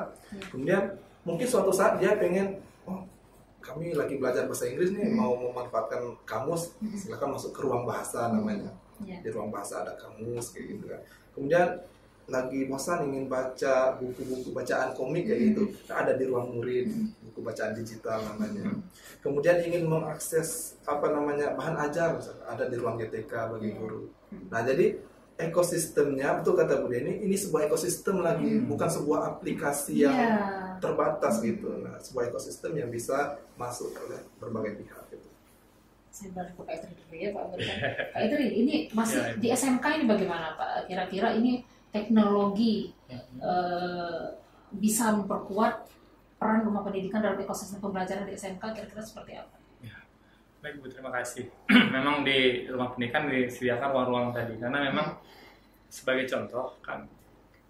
Speaker 3: Kemudian mungkin suatu saat dia pengen, kami lagi belajar bahasa Inggris nih, mau memanfaatkan kamus, silakan masuk ke ruang bahasa namanya. Di ruang bahasa ada kamus kayak gitu kan. Kemudian lagi bosan ingin baca buku-buku bacaan komik kayak gitu, ada di ruang murid, buku bacaan digital namanya. Kemudian ingin mengakses bahan ajar, ada di ruang GTK bagi guru. Nah, jadi ekosistemnya, betul kata Bu Deni, ini sebuah ekosistem lagi, bukan sebuah aplikasi yang terbatas gitu. Nah, sebuah ekosistem yang bisa masuk oleh berbagai pihak gitu.
Speaker 1: Saya balik ke Pak Etri dulu ya Pak. Pak Etri, ini masih di SMK ini bagaimana Pak? Kira-kira ini teknologi bisa memperkuat peran rumah pendidikan dalam ekosistem pembelajaran di SMK, kira-kira seperti apa?
Speaker 2: Baik Bu, terima kasih. Memang di rumah pendidikan disediakan ruang-ruang tadi, karena memang sebagai contoh kan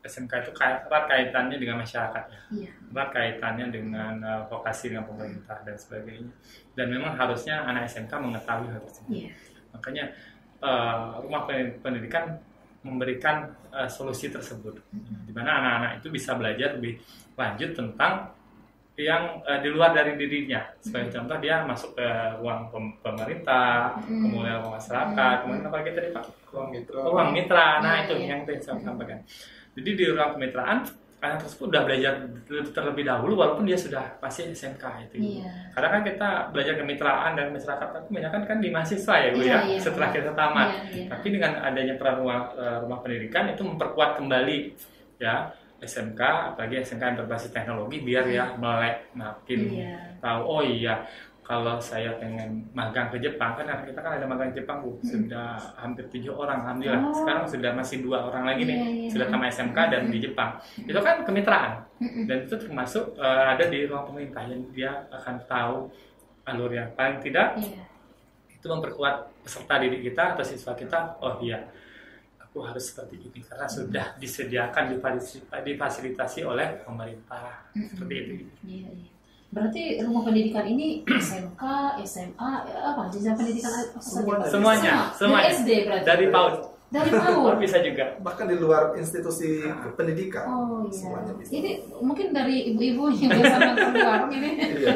Speaker 2: SMK itu erat kaitannya dengan masyarakat ya, erat kaitannya dengan vokasi dengan pemerintah dan sebagainya. Dan memang harusnya anak SMK mengetahui hal tersebut. Makanya rumah pendidikan memberikan solusi tersebut, di mana anak-anak itu bisa belajar lebih lanjut tentang yang di luar dari dirinya. Sebagai contoh, dia masuk ke ruang pemerintah, kemudian ruang masyarakat, kemudian apa lagi tadi Pak? Ruang mitra. Nah, itu yang saya sampaikan. Jadi di ruang kemitraan, anak tersebut sudah belajar terlebih dahulu walaupun dia sudah masih SMK itu. Karena kan kita belajar kemitraan dan masyarakat kebanyakan kan di mahasiswa ya Bu ya, setelah kita tamat. Tapi dengan adanya peran rumah pendidikan itu memperkuat kembali ya SMK, apalagi SMK yang berbasis teknologi, biar ya melek makin tahu, kalau saya pengen magang ke Jepang, kan kita kan ada magang Jepang Bu, sudah hampir 7 orang alhamdulillah. Sekarang sudah masih 2 orang lagi nih, sudah tamat SMK dan di Jepang. Itu kan kemitraan, dan itu termasuk ada di ruang pemerintah, yang dia akan tahu alur yang paling tidak itu memperkuat peserta didik kita atau siswa kita. harus seperti ini karena sudah disediakan difasilitasi oleh pemerintah seperti itu.
Speaker 1: Iya. Berarti rumah pendidikan ini SMK, SMA, apa jenjang pendidikan apa saja?
Speaker 2: Semuanya.
Speaker 1: Dari SD berarti.
Speaker 2: Dari PAUD.
Speaker 1: Dari PAUD
Speaker 2: bisa juga.
Speaker 3: Bahkan di luar institusi pendidikan.
Speaker 1: Oh iya.
Speaker 3: Semuanya bisa.
Speaker 1: Ini mungkin dari ibu-ibu yang biasa nongkrong di warung ini.
Speaker 3: Iya.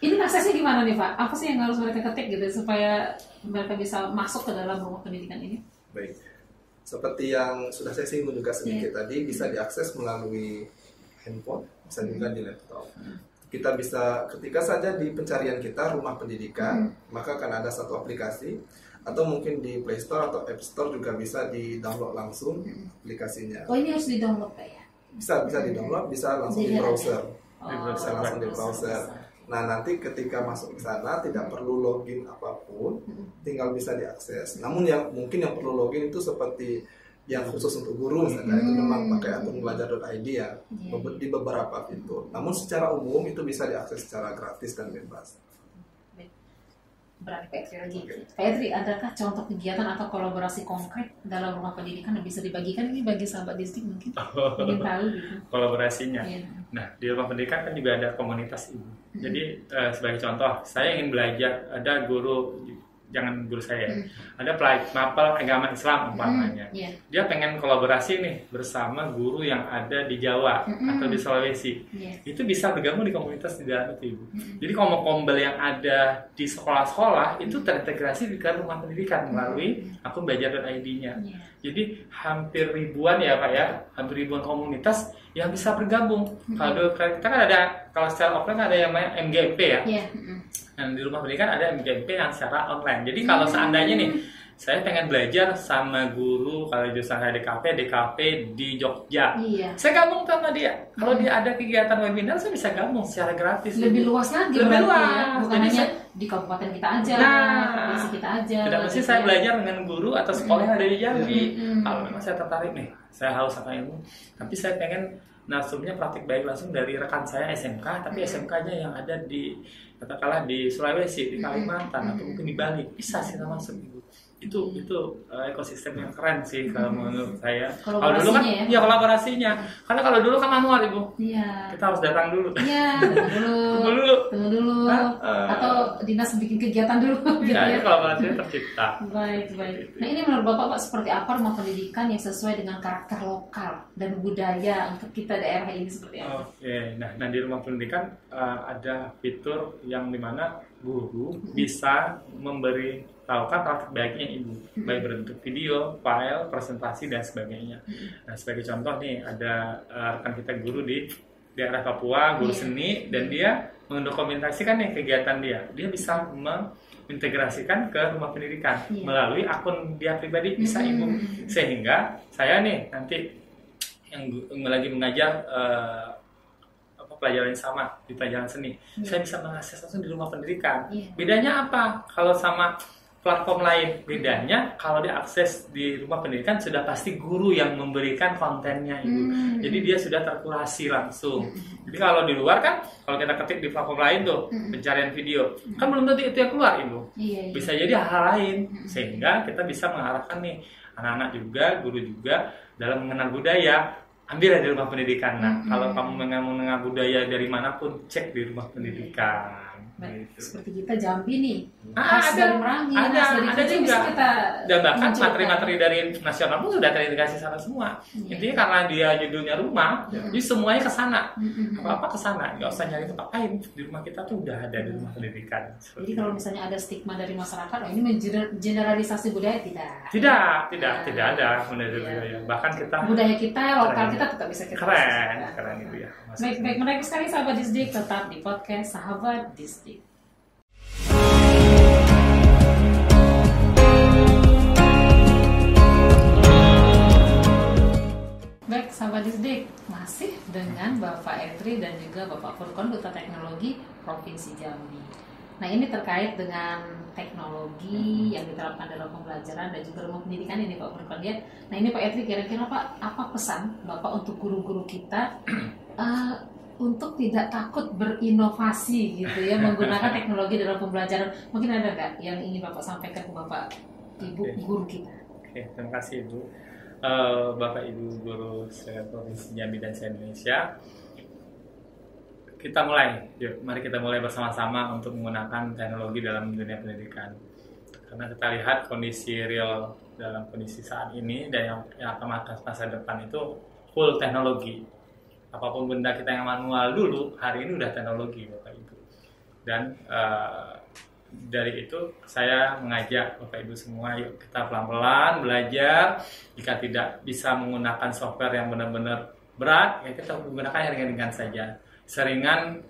Speaker 1: Ini aksesnya gimana nih Pak? Apa sih yang harus mereka ketik gitu supaya mereka bisa masuk ke dalam rumah pendidikan ini?
Speaker 3: Baik. Seperti yang sudah saya singgung juga sedikit tadi, bisa diakses melalui handphone, bisa juga di laptop. Kita bisa ketika saja di pencarian kita rumah pendidikan, maka akan ada satu aplikasi atau mungkin di Play Store atau App Store juga bisa di-download langsung aplikasinya.
Speaker 1: Oh ini harus di-download Pak ya?
Speaker 3: Bisa di-download, bisa langsung di browser.
Speaker 1: Oh,
Speaker 3: Bisa langsung di browser. Nah, nanti ketika masuk ke sana tidak perlu login apapun, tinggal bisa diakses. Namun yang mungkin yang perlu login itu seperti yang khusus untuk guru misalnya, itu memang pakai akun belajar.id ya, di beberapa fitur. Namun secara umum itu bisa diakses secara gratis dan bebas.
Speaker 1: Berarti Pak Etri lagi. Pak Etri, adakah contoh kegiatan atau kolaborasi konkret dalam rumah pendidikan yang bisa dibagikan ini bagi sahabat distrik mungkin? Ingin tahu gitu.
Speaker 2: Kolaborasinya. Nah, di rumah pendidikan kan juga ada komunitas ibu. Jadi sebagai contoh, saya ingin belajar, ada guru, jangan guru saya, ada mapel agama Islam umpamanya. Dia pengen kolaborasi nih bersama guru yang ada di Jawa atau di Sulawesi. Itu bisa bergabung di komunitas di dalam itu ibu. Jadi kombel yang ada di sekolah-sekolah itu terintegrasi di rumah pendidikan melalui akun belajar.id-nya. Jadi hampir ribuan ya Pak ya, hampir ribuan komunitas yang bisa bergabung. Kalau kita kan ada, kalau secara offline ada yang namanya MGP ya. Dan di rumah pendidikan ada MGP yang secara online. Jadi kalau seandainya nih, saya pengen belajar sama guru kalau jurusan saya DKP di Jogja. Saya gabung sama dia. Kalau dia ada kegiatan webinar, saya bisa gabung secara gratis.
Speaker 1: Lebih luas lagi.
Speaker 2: Lebih luas.
Speaker 1: Ya. Bukan hanya di kabupaten kita aja, provinsi kita aja.
Speaker 2: Tidak mesti saya belajar dengan guru atau sekolah yang ada di Jambi. Kalau memang saya tertarik nih, saya haus sama ilmu, tapi saya pengen narsumnya praktik baik langsung dari rekan saya SMK, tapi SMK-nya yang ada di katakanlah di Sulawesi, di Kalimantan atau mungkin di Bali, bisa sih masuk ibu. Itu ekosistem yang keren sih kalau menurut saya. Kalau dulu kan ya kolaborasinya. Karena kalau dulu kan manual ibu. Kita harus datang dulu. Tunggu dulu.
Speaker 1: Atau dinas bikin kegiatan dulu.
Speaker 2: Ya, kolaborasinya tercipta.
Speaker 1: Baik. Nah ini menurut Bapak Pak seperti apa rumah pendidikan yang sesuai dengan karakter lokal dan budaya untuk kita daerah ini seperti apa?
Speaker 2: Oke, nah di rumah pendidikan ada fitur yang dimana guru bisa memberi tahukan praktik baiknya ibu, baik berbentuk video, file, presentasi dan sebagainya. Nah sebagai contoh nih ada rekan kita guru di daerah Papua, guru seni, dan dia mendokumentasikan nih kegiatan dia. Dia bisa mengintegrasikan ke rumah pendidikan melalui akun dia pribadi bisa ibu, sehingga saya nih nanti yang lagi mengajar pelajaran yang sama di pelajaran seni, saya bisa mengakses langsung di rumah pendidikan. Bedanya apa? Kalau sama platform lain, bedanya kalau diakses di rumah pendidikan sudah pasti guru yang memberikan kontennya ibu. Jadi dia sudah terkurasi langsung. Jadi kalau di luar kan, kalau kita ketik di platform lain tuh pencarian video, kan belum tentu itu yang keluar ibu. Bisa jadi hal lain, sehingga kita bisa mengarahkan nih anak-anak juga, guru juga dalam mengenal budaya. Ambil di rumah pendidikan. Nah, kalau kamu mengenal budaya dari manapun, cek di rumah pendidikan.
Speaker 1: Gitu. Seperti kita Jambi nih,
Speaker 2: ada
Speaker 1: dari
Speaker 2: juga.
Speaker 1: Kita
Speaker 2: dan bahkan materi-materi dari nasional pun sudah terintegrasi sana semua. Intinya karena dia judulnya rumah, jadi semuanya ke sana. Apa-apa ke sana, nggak usah nyari tempat lain. Di rumah kita tuh udah ada di rumah pendidikan.
Speaker 1: Jadi kalau misalnya ada stigma dari masyarakat, ini mengeneralisasi budaya tidak
Speaker 2: ada budaya. Bahkan kita
Speaker 1: budaya kita lokal kita tetap bisa kita
Speaker 2: keren itu ya.
Speaker 1: Baik, menarik sekali sahabat Distrik, tetap di podcast Sahabat Distrik. Baik, sahabat Distrik, masih dengan Bapak Etri dan juga Bapak Furkon, Duta Teknologi Provinsi Jambi. Nah, ini terkait dengan teknologi yang diterapkan dalam pembelajaran dan juga rumah pendidikan ini Pak Furkon ya. Nah, ini Pak Etri, kira-kira Pak, apa pesan Bapak untuk guru-guru kita untuk tidak takut berinovasi gitu ya, menggunakan teknologi dalam pembelajaran? Mungkin ada nggak yang ingin Bapak sampaikan ke Bapak Ibu guru kita?
Speaker 2: Oke, terima kasih Ibu. Bapak Ibu guru Provinsi Jambi dan se-Indonesia, kita mulai, yuk, mari kita mulai bersama-sama untuk menggunakan teknologi dalam dunia pendidikan. Karena kita lihat kondisi real dalam kondisi saat ini dan yang akan masa depan itu full teknologi. Apapun benda kita yang manual dulu, hari ini udah teknologi, Bapak Ibu. Dan dari itu saya mengajak Bapak Ibu semua, yuk kita pelan-pelan belajar. Jika tidak bisa menggunakan software yang benar-benar berat, ya kita menggunakan yang ringan-ringan saja. Seringan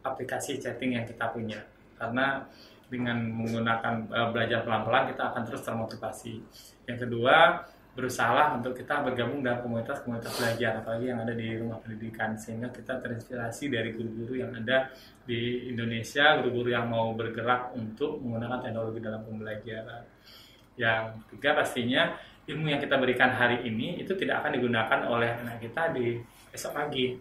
Speaker 2: aplikasi chatting yang kita punya, karena dengan menggunakan belajar pelan-pelan kita akan terus termotivasi. Yang kedua, berusaha untuk kita bergabung dalam komunitas-komunitas belajar, apalagi yang ada di rumah pendidikan, sehingga kita terinspirasi dari guru-guru yang ada di Indonesia, guru-guru yang mau bergerak untuk menggunakan teknologi dalam pembelajaran. Yang ketiga, pastinya ilmu yang kita berikan hari ini itu tidak akan digunakan oleh anak kita di esok pagi.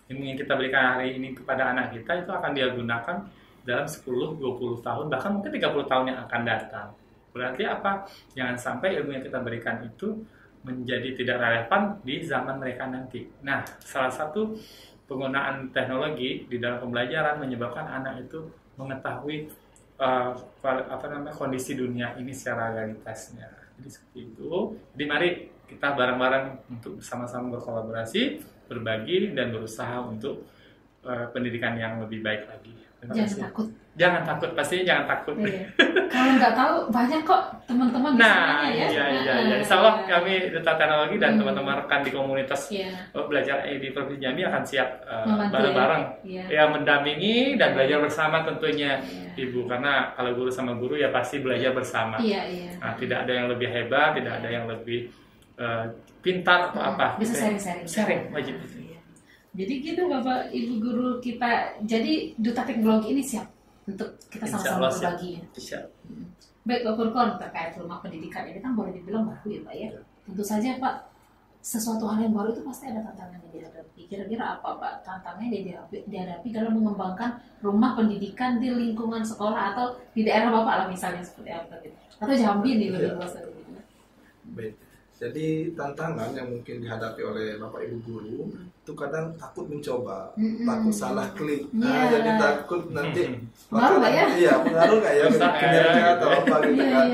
Speaker 2: Ilmu yang kita berikan hari ini kepada anak kita itu akan dia gunakan dalam 10-20 tahun, bahkan mungkin 30 tahun yang akan datang. Berarti apa? Jangan sampai ilmu yang kita berikan itu menjadi tidak relevan di zaman mereka nanti. Nah, salah satu penggunaan teknologi di dalam pembelajaran menyebabkan anak itu mengetahui kondisi dunia ini secara realitasnya. Jadi seperti itu. Jadi mari kita bareng-bareng untuk bersama-sama berkolaborasi, berbagi dan berusaha untuk pendidikan yang lebih baik lagi.
Speaker 1: Jangan takut.
Speaker 2: Jangan takut, pastinya jangan takut.
Speaker 1: Iya. Kalau nggak tahu banyak kok teman-teman di sana ya.
Speaker 2: Iya. Insya Allah kami Duta Teknologi dan teman-teman rekan di komunitas belajar di Provinsi Jambi akan siap bareng-bareng ya mendampingi dan belajar bersama tentunya Ibu, karena kalau guru sama guru ya pasti belajar bersama. Nah, tidak ada yang lebih hebat, tidak ada yang lebih pintar atau apa.
Speaker 1: Bisa sharing
Speaker 2: wajib.
Speaker 1: Jadi gitu Bapak Ibu guru kita. Jadi Duta Teknologi ini siap untuk kita sama-sama berbagi. Baik Pak Furqon, terkait rumah pendidikan ini kan boleh dibilang baru ya Pak ya. Tentu saja Pak, sesuatu hal yang baru itu pasti ada tantangan yang dihadapi. Kira-kira apa Pak tantangan yang dihadapi dalam mengembangkan rumah pendidikan di lingkungan sekolah atau di daerah Bapak lah misalnya seperti apa gitu. Atau Jambi nih lebih luas dari itu.
Speaker 3: Baik. Jadi tantangan yang mungkin dihadapi oleh Bapak Ibu guru itu kadang takut mencoba, takut salah klik. Jadi takut nanti
Speaker 1: pengaruh nggak ya?
Speaker 3: Iya, pengaruh nggak ya kinerja atau apa gitu kan.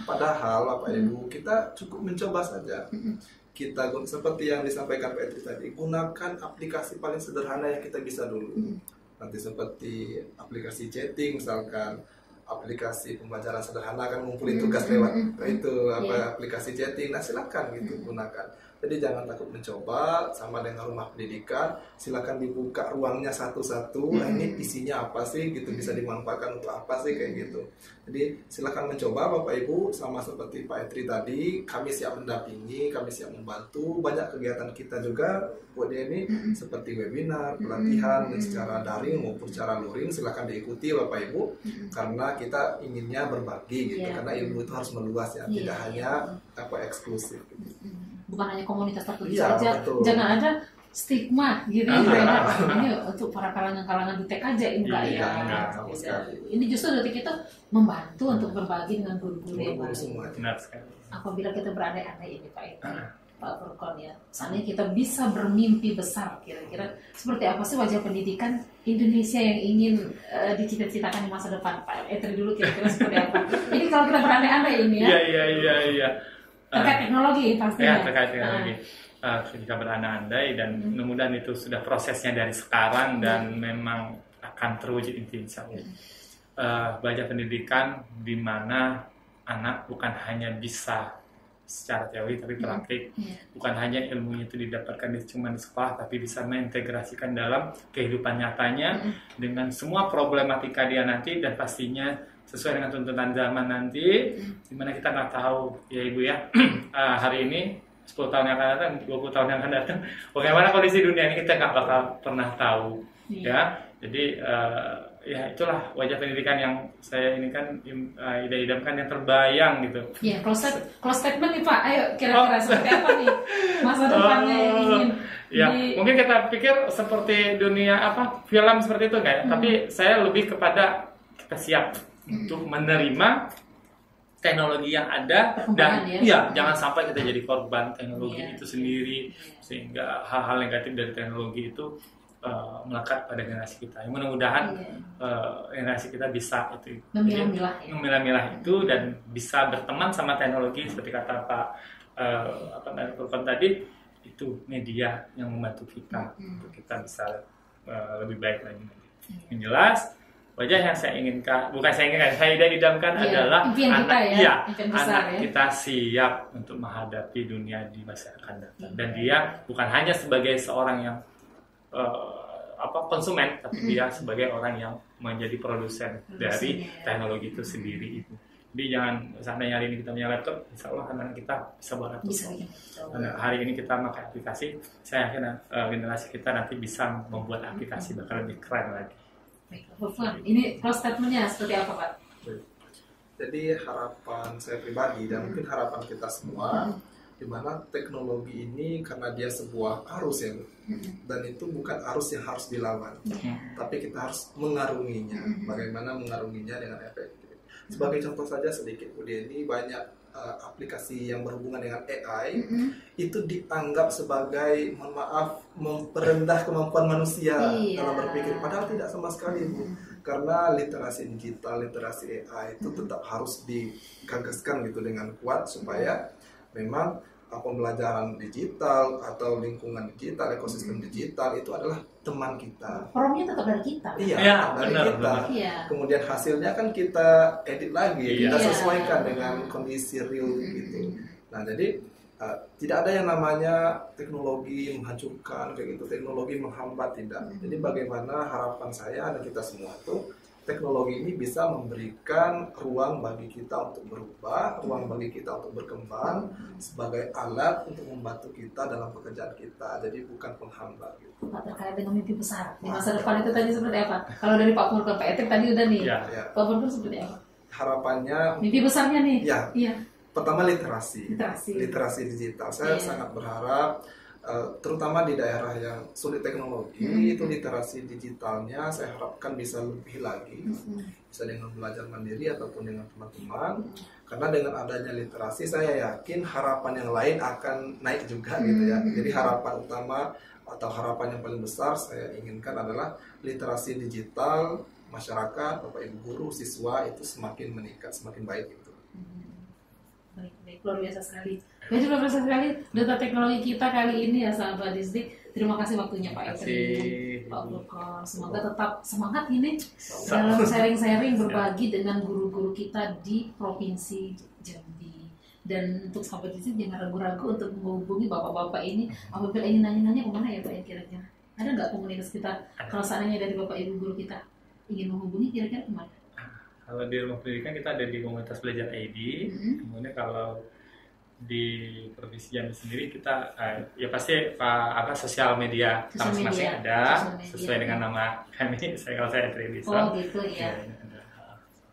Speaker 3: Padahal Bapak Ibu kita cukup mencoba saja. Kita seperti yang disampaikan Pak Etri tadi, gunakan aplikasi paling sederhana yang kita bisa dulu. Nanti seperti aplikasi chatting misalkan, aplikasi pembelajaran sederhana kan ngumpulin tugas lewat itu aplikasi chatting. Nah silakan gitu gunakan. Jadi jangan takut mencoba. Sama dengan rumah pendidikan, silakan dibuka ruangnya satu-satu. Nah, ini isinya apa sih gitu, bisa dimanfaatkan untuk apa sih kayak gitu. Jadi silakan mencoba Bapak Ibu, sama seperti Pak Etri tadi, kami siap mendampingi, kami siap membantu. Banyak kegiatan kita juga buat dia ini seperti webinar, pelatihan secara daring maupun secara luring, silakan diikuti Bapak Ibu, karena kita inginnya berbagi gitu, karena ilmu itu harus meluas ya, tidak hanya eksklusif gitu.
Speaker 1: Bukan hanya komunitas tertentu saja, betul. Jangan ada stigma gitu ini untuk para kalangan dutek aja enggak ya. Ini justru detik kita membantu untuk berbagi dengan guru-guru yang baru. Apabila kita berandai-andai ini Pak Furqon ya, seandainya kita bisa bermimpi besar, kira-kira seperti apa sih wajah pendidikan Indonesia yang ingin dicita-citakan di masa depan? Pak Etri dulu kira-kira seperti apa? Ini kalau kita berandai-andai ini ya.
Speaker 2: Iya.
Speaker 1: Terkait teknologi pastinya.
Speaker 2: Terkait teknologi. Kita berandai-andai dan mudah-mudahan itu sudah prosesnya dari sekarang dan memang akan terwujud insya Allah. Belajar pendidikan di mana anak bukan hanya bisa secara teori tapi praktik, bukan hanya ilmunya itu didapatkan cuma di sekolah, tapi bisa mengintegrasikan dalam kehidupan nyatanya dengan semua problematika dia nanti, dan pastinya sesuai dengan tuntutan zaman nanti, dimana kita nggak tahu ya Ibu ya, hari ini 10 tahun yang akan datang, 20 tahun yang akan datang, bagaimana kondisi dunia ini kita nggak bakal pernah tahu ya. Jadi ya itulah wajah pendidikan yang saya ini kan idam-idamkan, yang terbayang gitu.
Speaker 1: Ya, close statement nih Pak, ayo kira-kira seperti apa nih masa depannya yang ingin
Speaker 2: mungkin kita pikir seperti dunia film seperti itu nggak ya, tapi saya lebih kepada kita siap untuk menerima teknologi yang ada dan jangan sampai kita jadi korban teknologi itu sendiri sehingga hal-hal negatif dari teknologi itu melekat pada generasi kita. Mudah-mudahan generasi kita bisa itu memilah-milah itu dan bisa berteman sama teknologi seperti kata Pak tadi, itu media yang membantu kita untuk kita bisa lebih baik lagi. Yang jelas wajah yang saya inginkan, bukan saya inginkan, saya idamkan adalah anak kita siap untuk menghadapi dunia di masa akan datang. Dan dia bukan hanya sebagai seorang yang konsumen, tapi dia sebagai orang yang menjadi produsen dari teknologi itu sendiri itu. Jadi jangan seandainya hari ini kita punya laptop, insya Allah anak kita bisa buat laptop. Hari ini kita pakai aplikasi, saya yakin generasi kita nanti bisa membuat aplikasi bakal lebih keren lagi.
Speaker 1: Ini close statement-nya seperti apa, Pak?
Speaker 3: Jadi harapan saya pribadi dan mungkin harapan kita semua, di mana teknologi ini karena dia sebuah arus dan itu bukan arus yang harus dilawan, tapi kita harus mengarunginya. Bagaimana mengarunginya dengan efektif? Sebagai contoh saja sedikit, Bu Dieni, banyak aplikasi yang berhubungan dengan AI itu dianggap sebagai, mohon maaf, memperendah kemampuan manusia dalam berpikir, padahal tidak sama sekali, Bu. Karena literasi digital, literasi AI itu tetap harus digagaskan gitu dengan kuat supaya memang pembelajaran digital atau lingkungan digital, ekosistem digital itu adalah teman kita.
Speaker 1: Promnya tetap dari kita.
Speaker 3: Dari kita. Kemudian hasilnya kan kita edit lagi, kita sesuaikan dengan kondisi real gitu. Nah, jadi tidak ada yang namanya teknologi menghancurkan kayak gitu, teknologi menghambat, tidak. Jadi bagaimana harapan saya dan kita semua tuh, teknologi ini bisa memberikan ruang bagi kita untuk berubah, ruang bagi kita untuk berkembang sebagai alat untuk membantu kita dalam pekerjaan kita. Jadi bukan penghambat gitu.
Speaker 1: Pak, terkait dengan mimpi besar di masa depan itu tadi seperti apa? Kalau dari Pak Pur ke Pak Etrik tadi udah nih. Pak Pur seperti apa?
Speaker 3: Harapannya
Speaker 1: mimpi besarnya nih.
Speaker 3: Pertama literasi digital. Saya sangat berharap terutama di daerah yang sulit teknologi itu literasi digitalnya saya harapkan bisa lebih lagi, bisa dengan belajar mandiri ataupun dengan teman-teman, karena dengan adanya literasi saya yakin harapan yang lain akan naik juga gitu ya. Jadi harapan utama atau harapan yang paling besar saya inginkan adalah literasi digital masyarakat, Bapak Ibu guru, siswa itu semakin meningkat, semakin baik gitu.
Speaker 1: Baik, luar biasa sekali. Luar biasa sekali data teknologi kita kali ini ya, sahabat Distrik. Terima kasih waktunya Pak Etri, Pak Burkon. Semoga tetap semangat ini dalam sharing-sharing berbagi dengan guru-guru kita di Provinsi Jambi. Dan untuk sahabat Distrik jangan ragu-ragu untuk menghubungi bapak-bapak ini apabila ingin nanya-nanya kemana ya Pak ya kira-kira? Ada nggak komunitas kita kalau seandainya dari Bapak Ibu guru kita ingin menghubungi kira-kira kemana?
Speaker 2: Kalau di rumah pendidikan kita ada di komunitas belajar ID. Kemudian kalau di Provinsi Jambi sendiri kita ya pasti sosial media masing-masing ada sesuai dengan nama kami. Kalau saya Trilison.
Speaker 1: Oh gitu ya.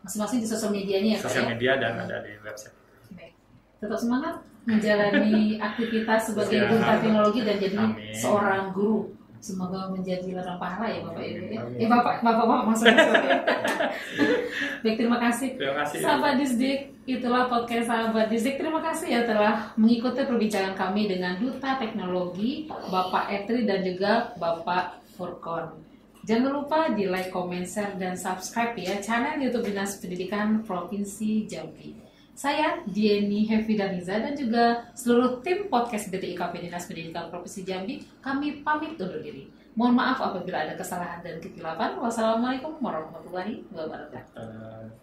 Speaker 1: Masing-masing di sosial medianya ya Pak.
Speaker 2: Sosial media dan ada di website.
Speaker 1: Baik. Tetap semangat menjalani aktivitas sebagai guru teknologi dan jadi seorang guru. Semoga menjadi ladang pahala ya Bapak Ibu ya. Bapak maksudnya. Baik, terima kasih. Sahabat Distrik, itulah podcast Sahabat Distrik. Terima kasih ya telah mengikuti perbincangan kami dengan Duta Teknologi Bapak Etri dan juga Bapak Furkon. Jangan lupa di like, comment, share, dan subscribe ya channel YouTube Dinas Pendidikan Provinsi Jambi. Saya Dieni Hefidaniza dan juga seluruh tim podcast DTIKP Dinas Pendidikan Provinsi Jambi, kami pamit undur diri. Mohon maaf apabila ada kesalahan dan kekeliruan. Wassalamualaikum warahmatullahi wabarakatuh.